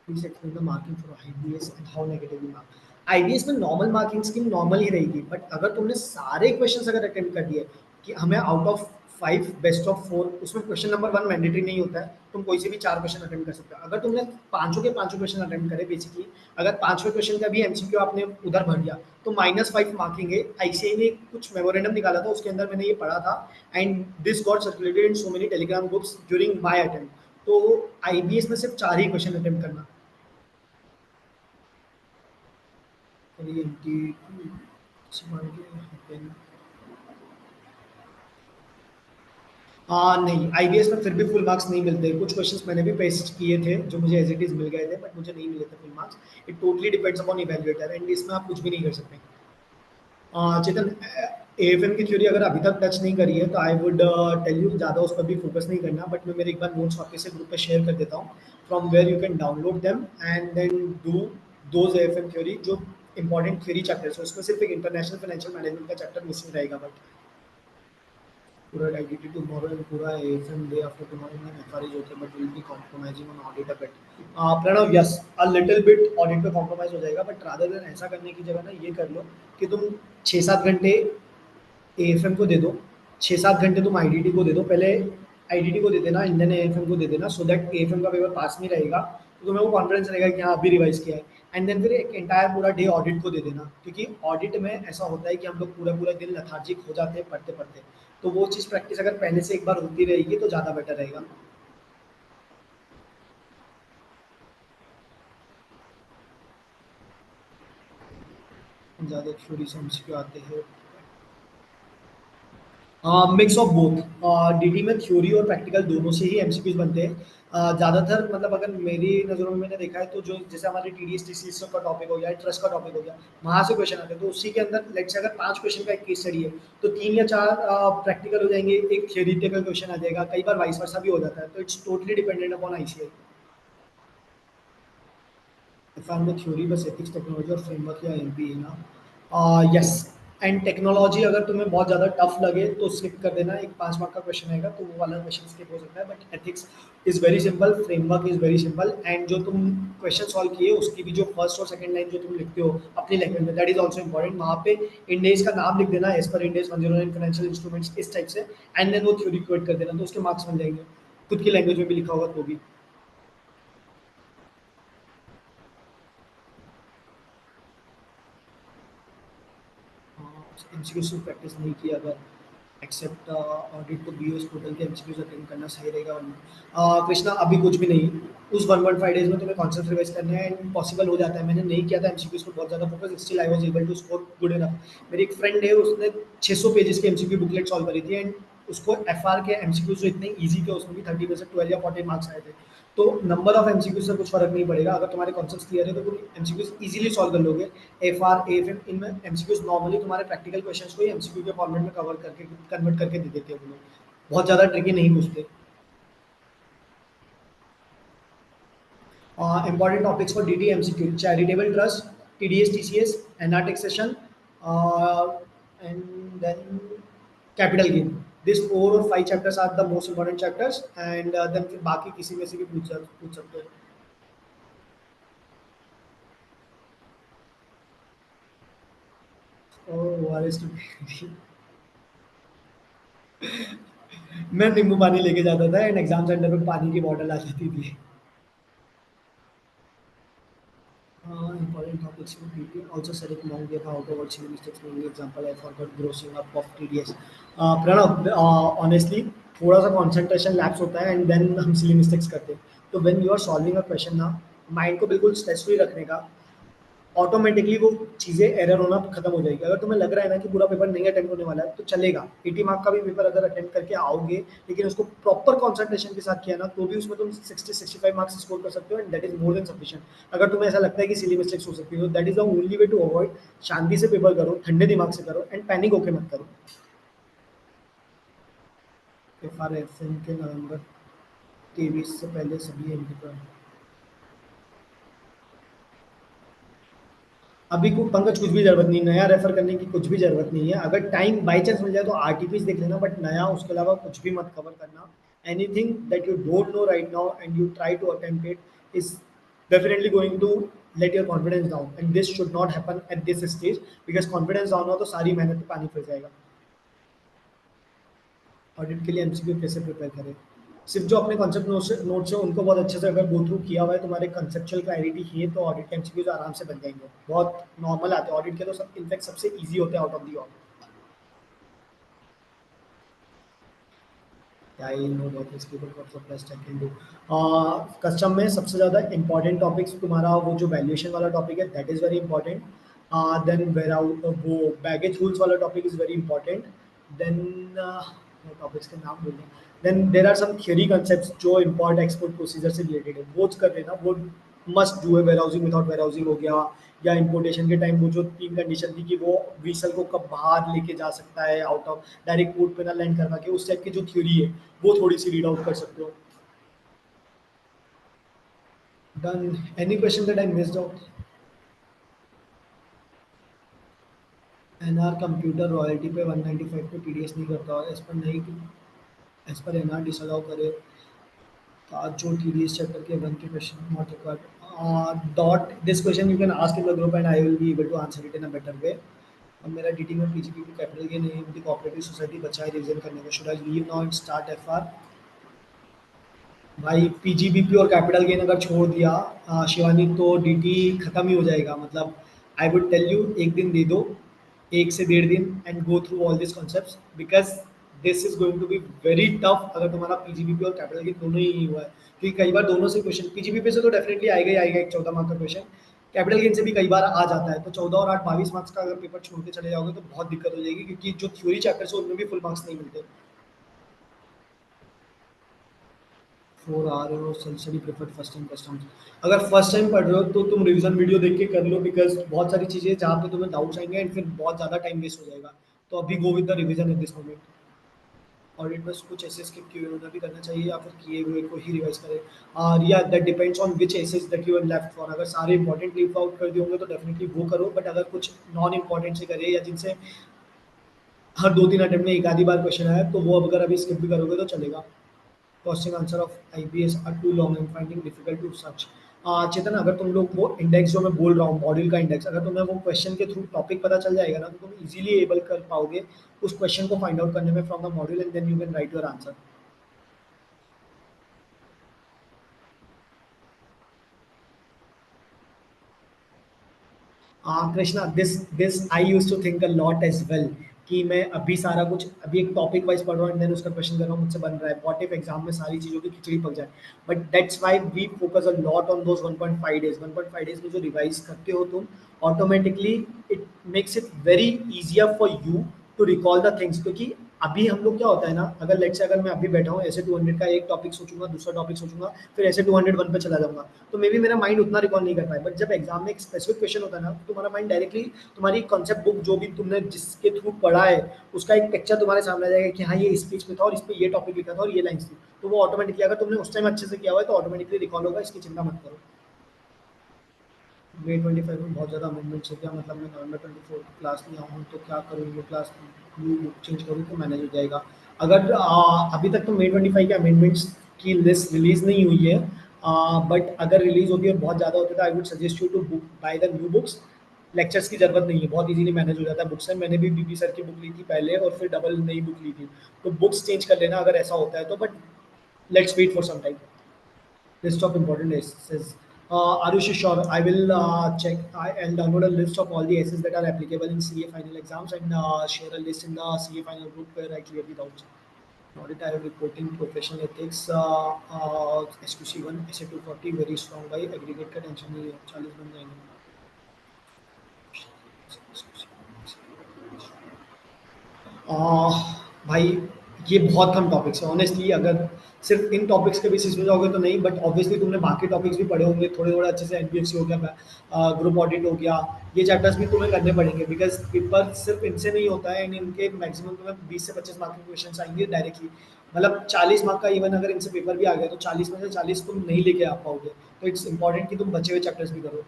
Please explain the marking for IBS and how negatively mark. IBS में नॉर्मल मार्किंग स्कीम नॉर्मल ही रहेगी, बट अगर तुमने सारे क्वेश्चंस अगर अटेम्प्ट कर दिए कि हमें आउट ऑफ 5 बेस्ट ऑफ 4, उसमें क्वेश्चन नंबर 1 मैंडेटरी नहीं होता है, तुम कोई से भी 4 क्वेश्चन अटेम्प्ट कर सकते हो। अगर तुमने पांचों के पांचों क्वेश्चन अटेम्प्ट करे बेसिकली, अगर पांचवें क्वेश्चन का भी एमसीक्यू आपने उधर भर दिया तो -5 मार्किंग है। आईसीआई ने कुछ मेमोरेंडम निकाला था, उसके अंदर मैंने ये पढ़ा था, and this got circulated in so many Telegram groups during my attempt. तो आईबीएस में सिर्फ 4 ही क्वेश्चन अटेम्प्ट करना। नहीं, आईबीएस में फिर भी फुल मार्क्स नहीं मिलते। कुछ क्वेश्चंस मैंने भी पेस्ट किए थे जो मुझे एज इट इज मिल गए थे, बट मुझे नहीं मिले थे full marks. It totally depends upon evaluator and इसमें आप कुछ भी नहीं कर सकते। चेतन, एएफएम की थ्योरी अगर अभी तक टच नहीं करी है तो आई वुड टेल यू ज़्यादा उस पर भी फोकस नहीं करना, बट मैं मेरे एक बार नोट्स वापस से ग्रुप पे शेयर कर देता हूँ, from where you can download them and then do those AFM theory जो इंपॉर्टेंट थ्योरी चैप्टर्स है। उसमें सिर्फ एक इंटरनेशनल फाइनेंशियल मैनेजमेंट का चैप्टर मिसिंग रहेगा, बट पूरा आइडेंटिटी टुमारो एंड पूरा एएफएम डे आफ्टर टुमारो में एफआरएज होते हैं, but will be compromising on audit a bit. Pranav, yes, a little bit audit पे कॉम्प्रोमाइज हो जाएगा, बट रादर देन ऐसा करने की जगह ना ये कर लो कि तुम 6-7 घंटे एएफएम को दे दो, 6-7 घंटे तुम आईडीटी को दे दो। पहले आईडीटी को दे देना, इंडियन एएफएम को दे देना, सो दैट एएफएम का पेपर पास नहीं रहेगा तो तुम्हें वो कॉन्फिडेंस रहेगा कि हाँ अभी रिवाइज किया है। एंड देन फिर एक एंटायर पूरा डे ऑडिट को दे देना, क्योंकि ऑडिट में ऐसा होता है कि हम लोग पूरा पूरा दिन लेथार्जिक हो जाते हैं पढ़ते पढ़ते। तो वो चीज़ प्रैक्टिस अगर पहले से एक बार होती रहेगी तो ज़्यादा बेटर रहेगा। ज़्यादा थ्योरी से एमसीक्यू आते हैं। Mix of both. डीटी में थ्योरी और प्रैक्टिकल दोनों से ही एमसीक्यूज बनते हैं। ज़्यादातर मतलब अगर मेरी नज़रों में मैंने देखा है तो जो जैसे हमारे टीडीएस टीसीएस का टॉपिक हो गया, ट्रस्ट का टॉपिक हो गया, वहाँ से क्वेश्चन आते हैं। तो उसी के अंदर लेट्स से अगर 5 क्वेश्चन का एक केस स्टडी है तो 3 या 4 प्रैक्टिकल हो जाएंगे, एक थियोरिटिकल क्वेश्चन आ जाएगा, कई बार वाइस वर्सा भी हो जाता है। तो it's totally dependent upon ICI. Form में थ्योरी बस एथिक्स टेक्नोलॉजी और फ्रेमवर्क या एमपी है ना। यस, एंड टेक्नोलॉजी अगर तुम्हें बहुत ज़्यादा टफ लगे तो स्किप कर देना, एक 5 मार्क का क्वेश्चन आएगा तो वो वाला क्वेश्चन स्किप हो सकता है। But ethics is very simple, framework is very simple, and जो तुम क्वेश्चन सॉल्व किए उसकी भी जो फर्स्ट और सेकंड लाइन जो तुम लिखते हो अपनी लैंग्वेज में, दैट इज ऑल्सो इंपॉर्टेंट। वहाँ पे इंडेज का नाम लिख देना, as per Ind AS 109 financial instruments, इस टाइप से, एंड देन वो थ्योरी क्वेट कर देना, तो उसके मार्क्स मिल जाएंगे। खुद की लैंग्वेज में भी लिखा होगा तो भी। एमसीक्यू से प्रैक्टिस नहीं की अगर, एक्सेप्ट ऑडिट तो बीओएस पोर्टल के एमसीक्यूज अटेंड करना सही रहेगा। कृष्णा, अभी कुछ भी नहीं, उस 1.5 डेज में तुम्हें कॉन्सेप्ट रिवाइज करना है एंड पॉसिबल हो जाता है। मैंने नहीं किया था एमसीक्यूज पर बहुत ज़्यादा focus, still I was able to score good enough. मेरी एक फ्रेंड है, उसने 600 पेजेस की एमसीक्यू बुकलेट सॉल्व करी थी एंड उसको एफआर के एमसीक्यूज जो इतने ईजी थे उसमें भी 30 में से 12 या 14 मार्क्स आए थे। तो नंबर ऑफ एमसीक्यूज से कुछ फर्क नहीं पड़ेगा, अगर तुम्हारे कॉन्सेप्ट्स क्लियर है तो तुम एमसीक्यूज इजीली सॉल्व कर लोगे। एफआर एएफएम इनमें एमसीक्यूज नॉर्मली तुम्हारे प्रैक्टिकल क्वेश्चंस को ही एमसीक्यू के फॉर्मेट में कवर करके कन्वर्ट करके दे देते हैं वो लोग, बहुत ज़्यादा ट्रिकी नहीं पूछते। Important topics for DT MCQ: charitable trust, TDS TCS, NR taxation, and then capital gain. These 4 or 5 chapters are the most important chapters, and then फिर बाकी किसी में से भी पूछ सकते हो। ORS to मैं नींबू पानी लेके जाता था एंड एग्जाम सेंटर में पानी की बॉटल आ जाती थी। Important topics for PT. Also, select long way how to avoid silly mistakes. For example, I forgot grossing up of TDS. Pranav, honestly थोड़ा सा concentration lapse होता है and then हम silly mistakes करते हैं। तो when you are solving a question ना, mind को बिल्कुल stress free रखने का, ऑटोमेटिकली वो चीज़ें एरर होना खत्म हो जाएगी। अगर तुम्हें लग रहा है ना कि पूरा पेपर नहीं अटेम्प्ट होने वाला है तो चलेगा, 80 मार्क का भी पेपर अगर अटेम्प्ट करके आओगे लेकिन उसको प्रॉपर कंसंट्रेशन के साथ किया ना तो भी उसमें तुम 60-65 मार्क्स स्कोर कर सकते हो and that is more than sufficient. अगर तुम्हें ऐसा लगता है कि सिली मिस्टेक्स हो सकती है तो that is the only way to avoid. शांति से पेपर करो, ठंडे दिमाग से करो एंड पैनिक होके मत करो। एफआरएफएन के नवंबर 23 से पहले सभी एमपी पर अभी को पंकज कुछ भी जरूरत नहीं, नया रेफर करने की कुछ भी जरूरत नहीं है। अगर टाइम बाई चांस मिल जाए तो आरटीपीस देख लेना, बट नया उसके अलावा कुछ भी मत कवर करना। Anything that you don't know right now and you try to attempt it is definitely going to let your confidence down and this should not happen at this stage, because confidence down हो तो सारी मेहनत पे पानी फिर जाएगा। Audit के लिए एमसीक्यू कैसे प्रिपेयर करें? सिर्फ जो अपने कॉन्सेप्ट नोट्स है उनको बहुत अच्छे से अगर गो थ्रू किया हुआ है, तुम्हारे कंसेप्चुअल क्लैरिटी है तो ऑडिट के एमसीक्यूज आराम से बन जाएंगे, बहुत नॉर्मल आते हैं ऑडिट के तो, सब इनफैक्ट सबसे इजी होते हैं out of the all. I know that is keyboard for the best I can do. Custom में सबसे ज़्यादा इंपॉर्टेंट टॉपिक्स तुम्हारा वो जो वैल्यूएशन वाला टॉपिक है that is very important. Then where out वो बैगेज रूल्स वाला topic is very important. Then topics के नाम बोलते हैं। Then there are some theory concept जो इम्पोर्ट एक्सपोर्ट प्रोसीजर से रिलेटेड है वो कर लेना, वो मस्ट डू है। Warehousing without warehousing हो गया, या इंपोर्टेशन के टाइम वो जो 3 कंडीशन थी कि वो व्हीसल को कब बाहर लेके जा सकता है आउट ऑफ डायरेक्ट पोर्ट पे ना लैंड करवा के, उस टाइप की जो थ्योरी है वो थोड़ी सी रीड आउट कर सकते हो। Done. Any question that I missed out? NR computer royalty पे 195 पे टीडीएस नहीं करता है, इस पर नहीं, इस पर एनआर डिसअलाउ करे जो टीडीएस चेक करके वन के question not required dot this question you can ask in the group and I will be able to answer it in a better way. अब मेरा डीटी में पीजीपीपी कैपिटल के नहीं, मुझे कोऑपरेटिव सोसाइटी बचा है रिविजन करने को, should I leave now and start FR? भाई पीजीबीपी और कैपिटल गेन अगर छोड़ दिया शिवानी तो डीटी खत्म ही हो जाएगा। मतलब आई वुड टेल यू एक दिन दे दो, 1 से 1.5 दिन and go through all this concepts because this is going to be very tough अगर तुम्हारा पीजीबीपी और कैपिटल गेन दोनों ही हुआ है। क्योंकि कई बार दोनों से क्वेश्चन पीजीबीपी से तो डेफिनेटली आएगा ही आएगा एक 14 मार्क का क्वेश्चन, कैपिटल गेन से भी कई बार आ जाता है। तो 14 और 8 22 मार्क्स का अगर पेपर छोड़ के चले जाओगे तो बहुत दिक्कत हो जाएगी, क्योंकि जो थ्योरी चैप्टर्स है उनमें भी फुल मार्क्स नहीं मिलते। 4 आ रहे हो study preferred first time customs. अगर फर्स्ट टाइम पढ़ रहे हो तो तुम रिवीजन वीडियो देख के कर लो, बिकॉज बहुत सारी चीज़ें जहाँ पे तुम्हें डाउट्स आएंगे एंड फिर बहुत ज़्यादा टाइम वेस्ट हो जाएगा। तो अभी go with the revision eight this moment. Audit में कुछ ऐसे स्किप किए हुए उन्हें भी करना चाहिए या फिर किए हुए को ही रिवाइज करें? और या that depends on which SAs that you have left for. अगर सारे इंपॉर्टेंट लीव आउट कर दिए होंगे तो डेफिनेटली वो करो, बट अगर कुछ नॉन इंपॉर्टेंट से करे या जिनसे हर 2-3 अटेम्प्ट में एक आधी बार क्वेश्चन आया तो वो अगर अभी स्किप भी करोगे तो चलेगा। Costing answer of IBS are too long and finding difficult to search। चेतन अगर तुम लोग वो इंडेक्स जो मैं बोल रहा हूँ मॉड्यूल का इंडेक्स, अगर तुम्हें वो क्वेश्चन के थ्रू टॉपिक पता चल जाएगा ना तो तुम इजीली एबल कर पाओगे उस क्वेश्चन को फाइंड आउट करने में from the module and then you can write your answer. Krishna this this I use to think a lot as well कि मैं अभी सारा कुछ अभी एक टॉपिक वाइज पढ़ रहा हूँ एंड देन उसका क्वेश्चन कर रहा हूँ मुझसे बन रहा है, व्हाट इफ एग्जाम में सारी चीज़ों की खिचड़ी पक जाए। But that's why we focus a lot on those 1.5 days. 1.5 days में जो रिवाइज करते हो तुम automatically it makes it very easier for you to recall the things. क्योंकि अभी हम लोग क्या होता है ना, अगर लेट्स से अगर मैं अभी बैठा हूँ ऐसे 200 का एक टॉपिक सोचूंगा, दूसरा टॉपिक सोचूंगा, फिर ऐसे 201 पे चला जाऊंगा, तो मे बी मेरा माइंड उतना रिकॉल नहीं कर पाए। बट जब एग्जाम में एक स्पेसिफिक क्वेश्चन होता है ना तो तुम्हारा माइंड डायरेक्टली तुम्हारी कॉन्सेप्ट बुक जो भी तुमने जिसके थ्रू पढ़ा है उसका एक पिक्चर तुम्हारे सामने आ जाएगा कि हाँ ये इस पेज पे था और इस पे ये टॉपिक लिखा था और ये लाइन्स थी। तो वो ऑटोमेटिकली अगर तुमने उस टाइम अच्छे से किया हुआ है तो ऑटोमेटिकली रिकॉल होगा, इसकी चिंता मत करो। May 25 में बहुत ज़्यादा अमेंडमेंट्स है क्या? मतलब मैं नवंबर 24 क्लास लिया हूँ तो क्या करूँ, वो क्लास बुक चेंज करूँ तो मैनेज हो जाएगा? अगर अभी तक तो May 25 के अमेंडमेंट्स की लिस्ट रिलीज़ नहीं हुई है, बट अगर रिलीज़ होती है और बहुत ज़्यादा होती है तो I would suggest you to book by the new books. Lectures की ज़रूरत नहीं है, बहुत इजीली मैनेज हो जाता है बुक से। मैंने भी बीबी सर की बुक ली थी पहले और फिर डबल नई बुक ली थी। तो बुक्स चेंज कर लेना अगर ऐसा होता है तो, but let's wait for some time. List of important essays. Arushi, sure. I will check and download a list of all the essays that are applicable in CA final exams and share a list in the CA final group where I clear the doubts. Audit I have reporting professional ethics, SQC 1, SA 240, very strong by aggregate का tension नहीं है, 40 बन जाएंगे। भाई ये बहुत कम topics है honestly. अगर सिर्फ इन टॉपिक्स के बेसिस पे जाओगे तो नहीं, बट ऑब्वियसली तुमने बाकी टॉपिक्स भी पढ़े होंगे थोड़े थोड़े अच्छे से। एनबीएफसी हो गया, ग्रुप ऑडिट हो गया, ये चैप्टर्स भी तुम्हें करने पड़ेंगे बिकॉज पेपर सिर्फ इनसे नहीं होता है। इनके मैक्सिमम तुम्हें 20 से 25 मार्क के क्वेश्चन आएंगे डायरेक्टली। मतलब 40 मार्क का इवन अगर इनसे पेपर भी आ गया तो 40 में से 40 तुम नहीं लेके आ पाओगे। तो इट्स इंपॉर्टेंट कि तुम बचे हुए चैप्टर्स भी करो।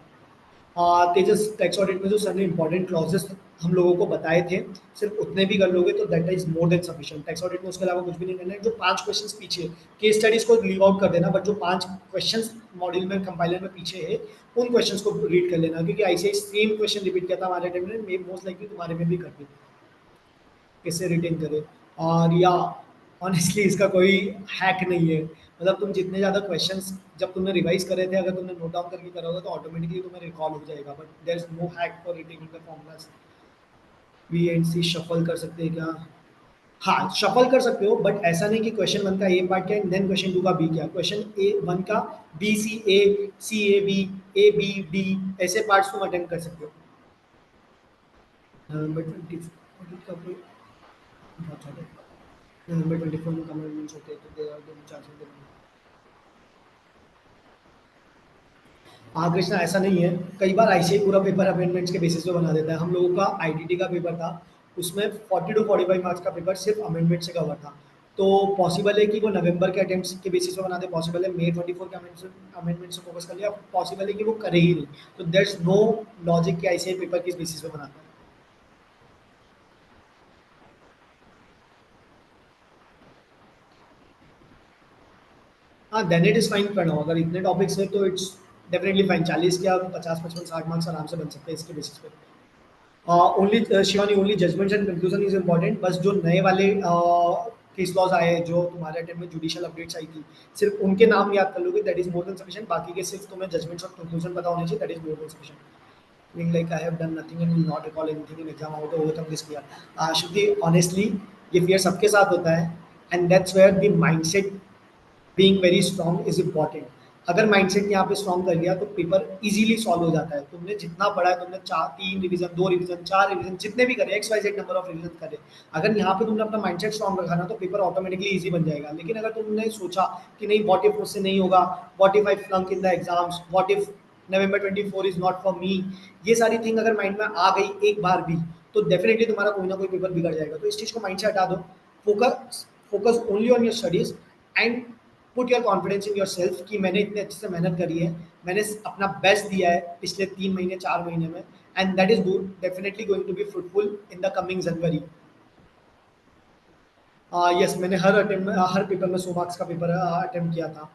तेजस टैक्स ऑडिट में जो सर ने इंपॉर्टेंट क्लॉजेस हम लोगों को बताए थे सिर्फ उतने भी कर लोगे तो that is more than sufficient. Tax audit में उसके अलावा कुछ भी नहीं करना है। जो 5 क्वेश्चंस पीछे केस स्टडीज को लीव आउट कर देना, बट जो 5 क्वेश्चंस मॉड्यूल में कंपाइलर में पीछे है उन क्वेश्चंस को रीड कर लेना, क्योंकि ऐसे सेम क्वेश्चन रिपीट किया था हमारे टाइम में, मोस्ट लाइकली तुम्हारे में भी कर दे कैसे रिटेन करे। और या ऑनेस्टली इसका कोई हैक नहीं है। मतलब तुम जितने ज़्यादा क्वेश्चंस जब तुमने रिवाइज करे थे अगर तुमने नोट डाउन करके करा होगा तो ऑटोमेटिकली तुम्हें रिकॉल हो जाएगा। But there is no hack for retaining the formulas. B and C shuffle कर सकते हैं क्या? हाँ शफल कर सकते हो, बट ऐसा नहीं कि क्वेश्चन वन का ए पार्ट क्या है देन क्वेश्चन टू का बी क्या, क्वेश्चन ए वन का B C A B, A B D, ऐसे पार्ट्स तुम अटेम्प्ट कर सकते हो। नवंबर 24 का कोई बहुत सारे नवंबर 24 में कमेंट्स होते हैं, तो दे आर दोनों चार्जेस देंगे। हाँ कृष्णा ऐसा नहीं है, कई बार आईसीआई पूरा पेपर अमेंडमेंट्स के बेसिस पे बना देता है। हम लोगों का आईटीटी का पेपर था, उसमें 40 टू 45 मार्क्स का पेपर सिर्फ अमेंडमेंट से कवर था। तो पॉसिबल है कि वो नवंबर के अटेम्प्ट्स के बेसिस पे बना दे, पॉसिबल है May 24 के अमेंडमेंट से फोकस कर लिया, पॉसिबल है कि वो करे ही नहीं। तो देयर इज नो लॉजिक कि आईसीआई पेपर किस बेसिस पे बनाता है। हाँ then it is fine Pranav, अगर इतने टॉपिक्स है तो इट्स डेफिनेटली फाइन। 40 के आप 50 55 60 मार्क्स आराम से बन सकते हैं इसके बेसिस पे। Only Shivani, only judgments and conclusion is important. बस जो नए वाले केस लॉज आए हैं, जो तुम्हारे अटेम्प्ट में जुडिशियल अपडेट्स आई थी, सिर्फ उनके नाम याद कर लोगे, that is more than sufficient. बाकी के सिर्फ तुम्हें जजमेंट्स और कंक्लूजन पता होने चाहिए, that is more than sufficient. Feeling like I have done nothing and will not recall anything in exam, how to overcome this fear. Shruti, honestly, ये fear सबके साथ होता है, and that's where the mindset being very strong is important. अगर mindset यहाँ पे strong कर लिया तो पेपर इजीली सॉल्व हो जाता है। तुमने जितना पढ़ा है, तुमने चार, तीन रिवीजन, दो रिवीजन, चार रिवीजन, जितने भी करे, X Y Z number of revision करे, अगर यहाँ पे तुमने अपना माइंडसेट स्ट्रांग रखा ना, तो पेपर ऑटोमेटिकली इजी बन जाएगा। लेकिन अगर तुमने सोचा कि नहीं, व्हाट इफ मुझसे नहीं होगा, what if I flunk in the exams, what if November 24 is not for me, ये सारी थिंग अगर माइंड में आ गई एक बार भी, तो डेफिनेटली तुम्हारा कोई ना कोई पेपर बिगड़ जाएगा। तो इस चीज को माइंड से हटा दो, focus focus only on your studies and put your confidence in your self कि मैंने इतने अच्छे से मेहनत करी है, मैंने अपना बेस्ट दिया है पिछले 3 महीने 4 महीने में, and that is definitely going to be fruitful in the coming January. Yes, मैंने हर पेपर में 100 मार्क्स का पेपर अटेम्प्ट किया था।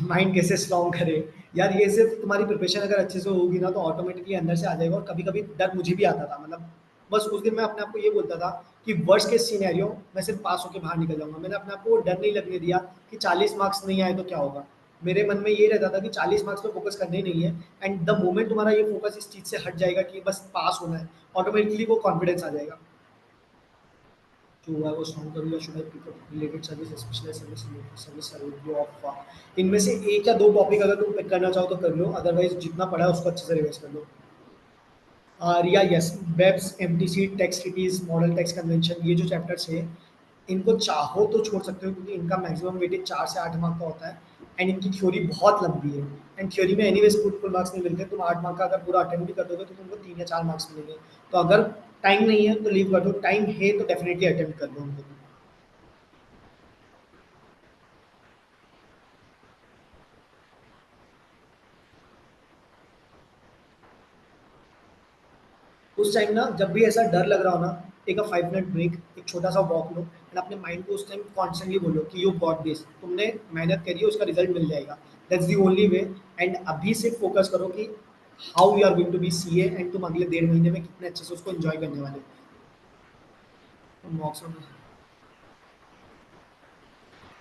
माइंड कैसे स्ट्रॉन्ग करे यार, ये सिर्फ तुम्हारी प्रिपरेशन अगर अच्छे से होगी ना, तो ऑटोमेटिकली अंदर से आ जाएगा। और कभी कभी डर मुझे भी आता था, मतलब बस उस दिन मैं अपने आप को ये बोलता था कि वर्स्ट केस सिनेरियो मैं सिर्फ पास होकर बाहर निकल जाऊंगा। मैंने अपने आप को डर नहीं लगने दिया कि 40 मार्क्स नहीं आए तो क्या होगा। मेरे मन में ये रहता था कि 40 मार्क्स पे फोकस करने ही नहीं है, एंड द मोमेंट तुम्हारा ये फोकस इस चीज से हट जाएगा कि बस पास होना है, ऑटोमेटिकली वो कॉन्फिडेंस आ जाएगा। जो है वो स्ट्रॉन्ग करूँ, या should I prefer related service, specialised service, related service, service of इनमें से एक या दो टॉपिक अगर तुम पिक करना चाहो तो कर लो, अदरवाइज जितना पढ़ा है उसको अच्छे से रिवाइज कर लो। Riya, yes, webs, MTC, text cities, model text convention, ये जो चैप्टर्स है, इनको चाहो तो छोड़ सकते हो, क्योंकि इनका मैक्सिमम वेटेज 4 से 8 मार्क का होता है, एंड इनकी थ्योरी बहुत लंबी है। एंड थ्योरी में एनीवेज फुल मार्क्स नहीं मिलते। तुम 8 मार्क का अगर पूरा अटेम्प्ट भी कर दोगे तो तुमको 3 या 4 मार्क्स मिलेंगे। तो अगर टाइम नहीं है तो लीव कर दो, टाइम है तो डेफिनेटली अटेम्प्ट कर दो उनको। उस टाइम ना, जब भी ऐसा डर लग रहा हो ना, टेक अ 5 मिनट ब्रेक, एक छोटा सा वॉक लो, एंड अपने माइंड को उस टाइम कॉन्स्टेंटली बोलो कि यू गॉट दिस, तुमने मेहनत करी है, उसका रिजल्ट मिल जाएगा। That's the only way. And अभी से फोकस करो कि how you are going to be CA, and तुम अगले 1.5 महीने में कितने अच्छे से उसको एंजॉय करने वाले हो। मॉक्स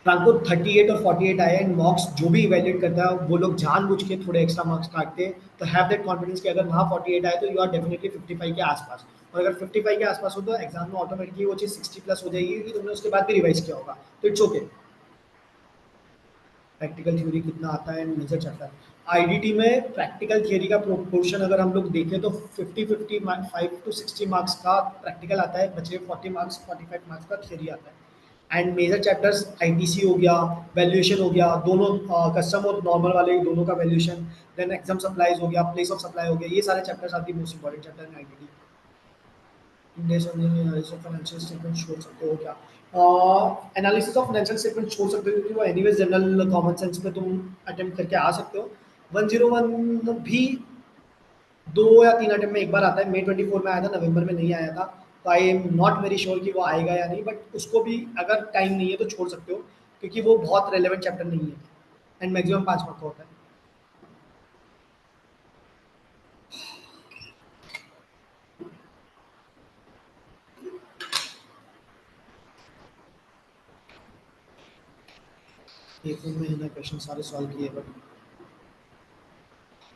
ट्रांसको 38 और 48 आए, एंड मॉक्स जो भी इवेल्युएट करता है वो लोग जानबूझ के थोड़े एक्स्ट्रा मार्क्स काटते हैं। तो हैव दैट कॉन्फिडेंस कि अगर वहाँ 48 आए तो यू आर डेफिनेटली 55 के आसपास। और अगर 55 के आसपास हो तो एग्जाम में ऑटोमेटिकली वो चीज़ 60 प्लस हो जाएगी, कि तुमने उसके बाद भी रिवाइज किया होगा। तो इट्स ओके। प्रैक्टिकल थ्योरी कितना आता है एंड मेजर चैप्टर। आईडीटी में प्रैक्टिकल थियरी का प्रोपोर्शन अगर हम लोग देखें तो 50-50, 5 to 60 मार्क्स का प्रैक्टिकल आता है, बचे 40 मार्क्स 45 मार्क्स का थियरी आता है। एंड मेजर चैप्टर्स आईटीसी हो गया, वैल्यूएशन हो गया, दोनों कस्टम और नॉर्मल वाले दोनों का वैल्यूएशन, देन एग्जाम सप्लाईज हो गया, प्लेस ऑफ सप्लाई हो गया, ये सारे चैप्टर्स आती है most important chapter in IDT. Financial statement छोड़ सकते हो क्या? एनालिसिस ऑफ फाइनेंशियल स्टेटमेंट छोड़ सकते हो, क्योंकि वो एनीवेज जनरल कॉमन सेंस पे तुम अटेम्प्ट करके आ सकते हो। 101 भी 2 या 3 अटेम्प्ट में एक बार आता है। May 24 में आया था, नवंबर में नहीं आया था। तो I am not very sure कि वो आएगा या नहीं, बट उसको भी अगर टाइम नहीं है तो छोड़ सकते हो, क्योंकि वो बहुत रेलेवेंट चैप्टर नहीं है, एंड मैक्सिमम 5 मार्क का होता है। एफएम में है ना क्वेश्चन सारे सॉल्व किए, बट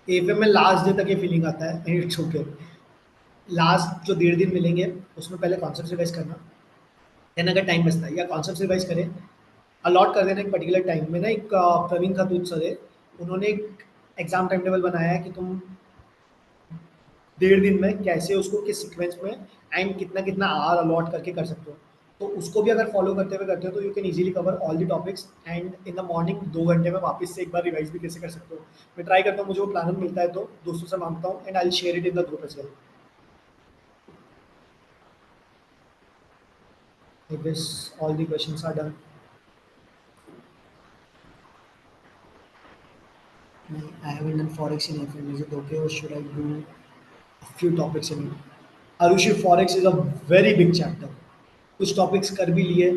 एफएम में लास्ट डे तक ये फीलिंग आता है, एंड इट्स ओके। लास्ट जो 1.5 दिन मिलेंगे उसमें पहले कॉन्सेप्ट रिवाइज करना, देन अगर टाइम बचता है या कॉन्सेप्ट रिवाइज करें, अलॉट कर देना एक पर्टिकुलर टाइम में ना। एक प्रवीण खतूत सर है, उन्होंने एक एग्जाम टाइम टेबल बनाया है कि तुम 1.5 दिन में कैसे उसको किस सीक्वेंस में एंड कितना कितना आवर अलॉट करके कर सकते हो। तो उसको भी अगर फॉलो करते हुए करते हो तो you can easily cover all the topics and in the morning 2 घंटे में वापस से एक बार रिवाइज भी कैसे कर सकते हो। मैं ट्राई करता हूँ, मुझे वो प्लानर मिलता है तो दोस्तों से मांगता हूँ and I share it in the group as well. I guess all the questions are done. I haven't done forex in FM. Is it okay or should I do a few topics in it? Arushi, forex is a very big chapter. कुछ topics कर भी लिए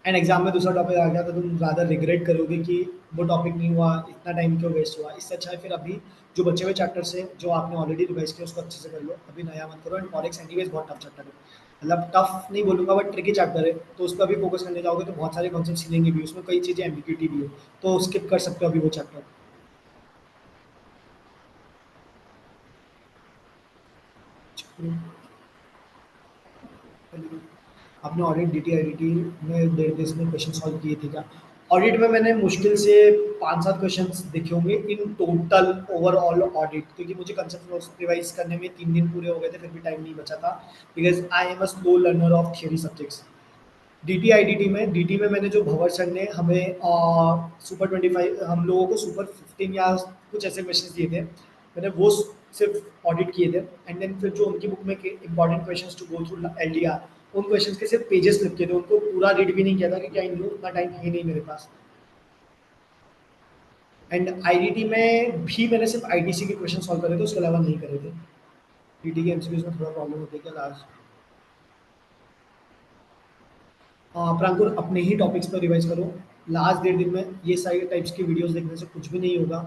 and exam में दूसरा topic आ गया तो तुम ज़्यादा रिग्रेट करोगे कि वो टॉपिक नहीं हुआ, इतना टाइम क्यों वेस्ट हुआ। इससे अच्छा है फिर अभी जो बचे हुए चैप्टर्स हैं जो आपने ऑलरेडी रिवाइज किया उसको अच्छे से कर लो, अभी नया मत करो। एंड फॉरेक्स एनीवेज बहुत टफ चैप्टर है, मतलब टफ नहीं बोलूँगा बट ट्रिकी चैप्टर है, तो उस पर भी फोकस करने जाओगे तो बहुत सारे कॉन्सेप्ट सीखेंगे भी, उसमें कई चीज़ें एम्बिग्यूटी भी है, तो स्किप कर सकते हो अभी वो चैप्टर। आपने ऑडिट डीटी में डेढ़ पेज में क्वेश्चन सॉल्व किए थे क्या? ऑडिट में मैंने मुश्किल से 5-7 क्वेश्चंस देखे होंगे इन टोटल ओवरऑल ऑडिट, क्योंकि मुझे कंसेप्ट रिवाइज करने में 3 दिन पूरे हो गए थे, फिर भी टाइम नहीं बचा था because I am a slow learner of theory subjects. D T में मैंने जो भंवर सर ने हमें सुपर 25 हम लोगों को सुपर 15 या कुछ ऐसे क्वेश्चन दिए थे, मैंने वो सिर्फ ऑडिट किए थे। एंड देन फिर जो उनकी बुक में important question to go through L D R, उन क्वेश्चन के सिर्फ पेजेस लिखे थे, उनको पूरा रीड भी नहीं किया था क्योंकि आई न्यू उतना टाइम है नहीं मेरे पास। एंड आईडीटी में भी मैंने सिर्फ आईटीसी के क्वेश्चन सॉल्व करे थे, उसके अलावा नहीं करे थे। डीटी के एमसीक्यूज में थोड़ा प्रॉब्लम होती है क्या लास्ट? प्रांकुर अपने ही टॉपिक्स पर रिवाइज करो। लास्ट 1.5 दिन में ये सारे टाइप्स की वीडियोस देखने से कुछ भी नहीं होगा,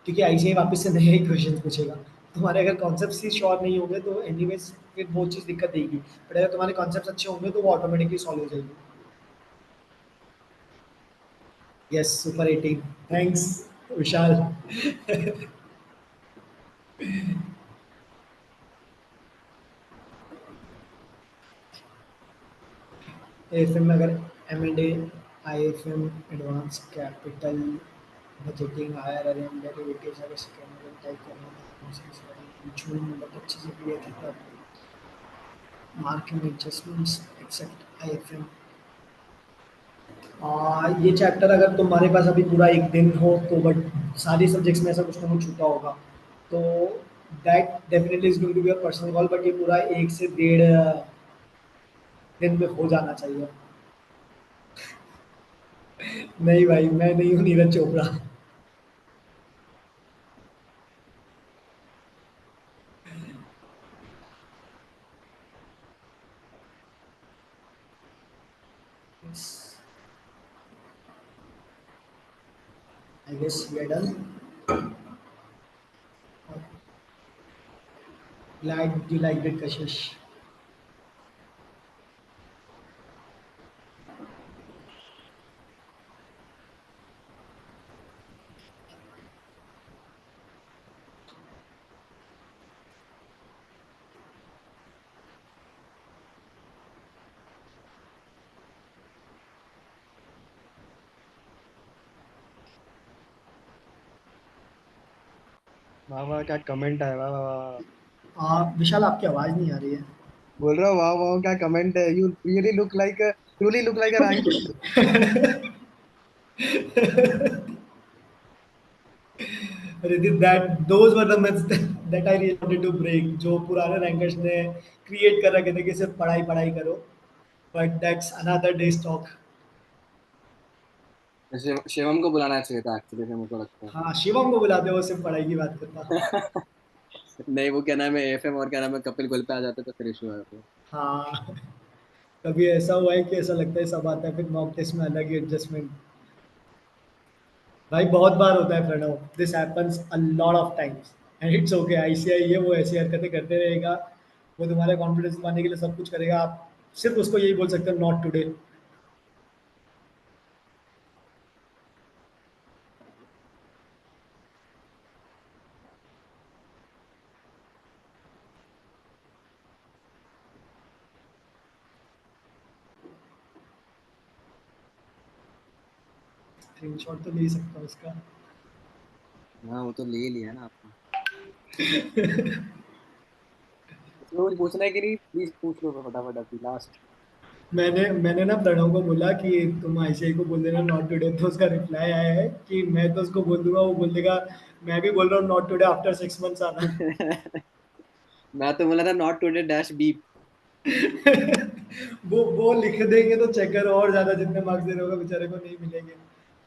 क्योंकि आईसीआई वापस से नए ही क्वेश्चन पूछेगा। तुम्हारे अगर कॉन्सेप्ट ही श्योर नहीं होंगे तो एनीवेज फिर वो चीज़ दिक्कत देगी, बट अगर तुम्हारे कॉन्सेप्ट अच्छे होंगे तो वो ऑटोमेटिकली सॉल्व हो जाएगी। Yes super 18, thanks Vishal. AFM में अगर M and A, IFM, advance capital, budgeting, IRR, derivatives अगर सेकेंड टाइप करना जून बहुत अच्छे से क्लियर थी तब मार्किंग एडजस्टमेंट्स एक्सेप्ट आईएफएम। ये चैप्टर अगर तुम्हारे पास अभी पूरा एक दिन हो तो, बट सारे सब्जेक्ट्स में ऐसा कुछ ना कुछ छूटा होगा तो that definitely is going to be a personal call, but ये पूरा 1 से 1.5 दिन में हो जाना चाहिए। नहीं भाई, मैं नहीं हूँ Neeraj Chopra. I guess we are done. Glad you liked it, Kashish. वाह वाह क्या कमेंट है, वाह वाह वाह। विशाल आपकी आवाज नहीं आ रही है। बोल रहा हूँ वाह वाह क्या कमेंट है। You really look like truly look like a rank। Riddhi, that those were the myths that I really wanted to break, जो पुराने रैंकर्स ने क्रिएट कर रखे थे कि सिर्फ पढ़ाई पढ़ाई करो, but that's another days talk. Shivam को बुलाना चाहिए था एक्चुअली, से मुझको लगता हाँ शिवम को बुलाते, वो सिर्फ पढ़ाई की बात करता। है। नहीं वो क्या नाम है एफएम और क्या नाम है कपिल गोल पे आ जाते तो फिर इशू आ जाता। हाँ, कभी ऐसा हुआ है कि ऐसा लगता है सब आता है फिर मॉक टेस्ट में अलग ही एडजस्टमेंट। भाई बहुत बार होता है Pranav, this happens a lot of times and it's okay. ICAI है, वो ऐसी हरकतें करते रहेगा, वो तुम्हारा कॉन्फिडेंस दिलाने के लिए सब कुछ करेगा, आप सिर्फ उसको यही बोल सकते हो नॉट टुडे। स्क्रीनशॉट तो ले ही सकता हूँ उसका। हाँ वो तो ले लिया ना आपने। इसमें कुछ पूछना है कि नहीं, प्लीज पूछ लो फटाफट अभी लास्ट। मैंने ना प्रणव को बोला कि तुम आईसीआई को बोल देना नॉट टुडे, तो उसका रिप्लाई आया है कि मैं तो उसको बोल दूंगा, वो बोल देगा मैं भी बोल रहा हूँ नॉट टुडे, आफ्टर 6 मंथ्स आना। मैं तो बोला था नॉट टुडे डैश बीप। वो लिख देंगे तो चेकर और ज्यादा जितने मार्क्स दे रहे होगा बेचारे को नहीं मिलेंगे।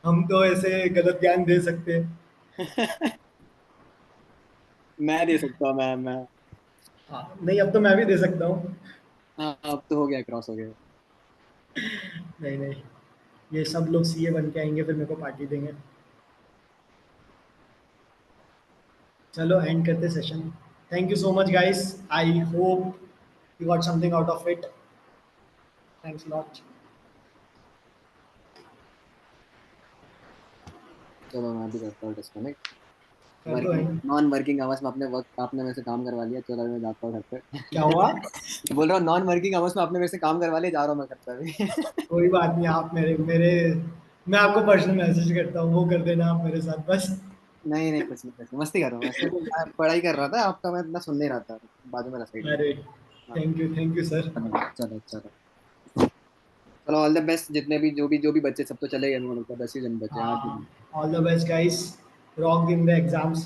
हम तो ऐसे गलत ज्ञान दे सकते हैं। मैं दे सकता हूँ मैं। हाँ नहीं, अब तो मैं भी दे सकता हूँ। हाँ अब तो हो गया, क्रॉस हो गया। नहीं नहीं, ये सब लोग सीए बन के आएंगे फिर मेरे को पार्टी देंगे। चलो एंड करते session. Thank you so much guys, I hope you got something out of it. Thanks lot. चलो मैं भी करता हूँ डिस्कनेक्ट। कर दो working and. Non working hours में अपने वक्त आपने मेरे से काम करवा लिया, चलो अभी मैं जाता हूँ घर पे। क्या हुआ? बोल रहा हूँ नॉन वर्किंग आवर्स में आपने मेरे से काम करवा लिया, जा रहा हूँ मैं घर पे अभी। कोई बात नहीं, आप मेरे मेरे मैं आपको पर्सनल मैसेज करता हूँ, वो कर देना आप मेरे साथ बस। नहीं नहीं कुछ नहीं, कुछ नहीं, मस्ती कर रहा हूँ वैसे तो, मैं पढ़ाई कर रहा था आपका, मैं इतना सुन नहीं रहा था, बाजू में साइड में। अरे हाँ थैंक यू सर। चलो चलो चलो। चलो ऑल द बेस्ट, जितने भी जो भी बच्चे, सब तो चले गए, मुझे लगता है 10 ही जन बचे हैं, 8 ही हाँ, जन। All the best guys, rock in the exams.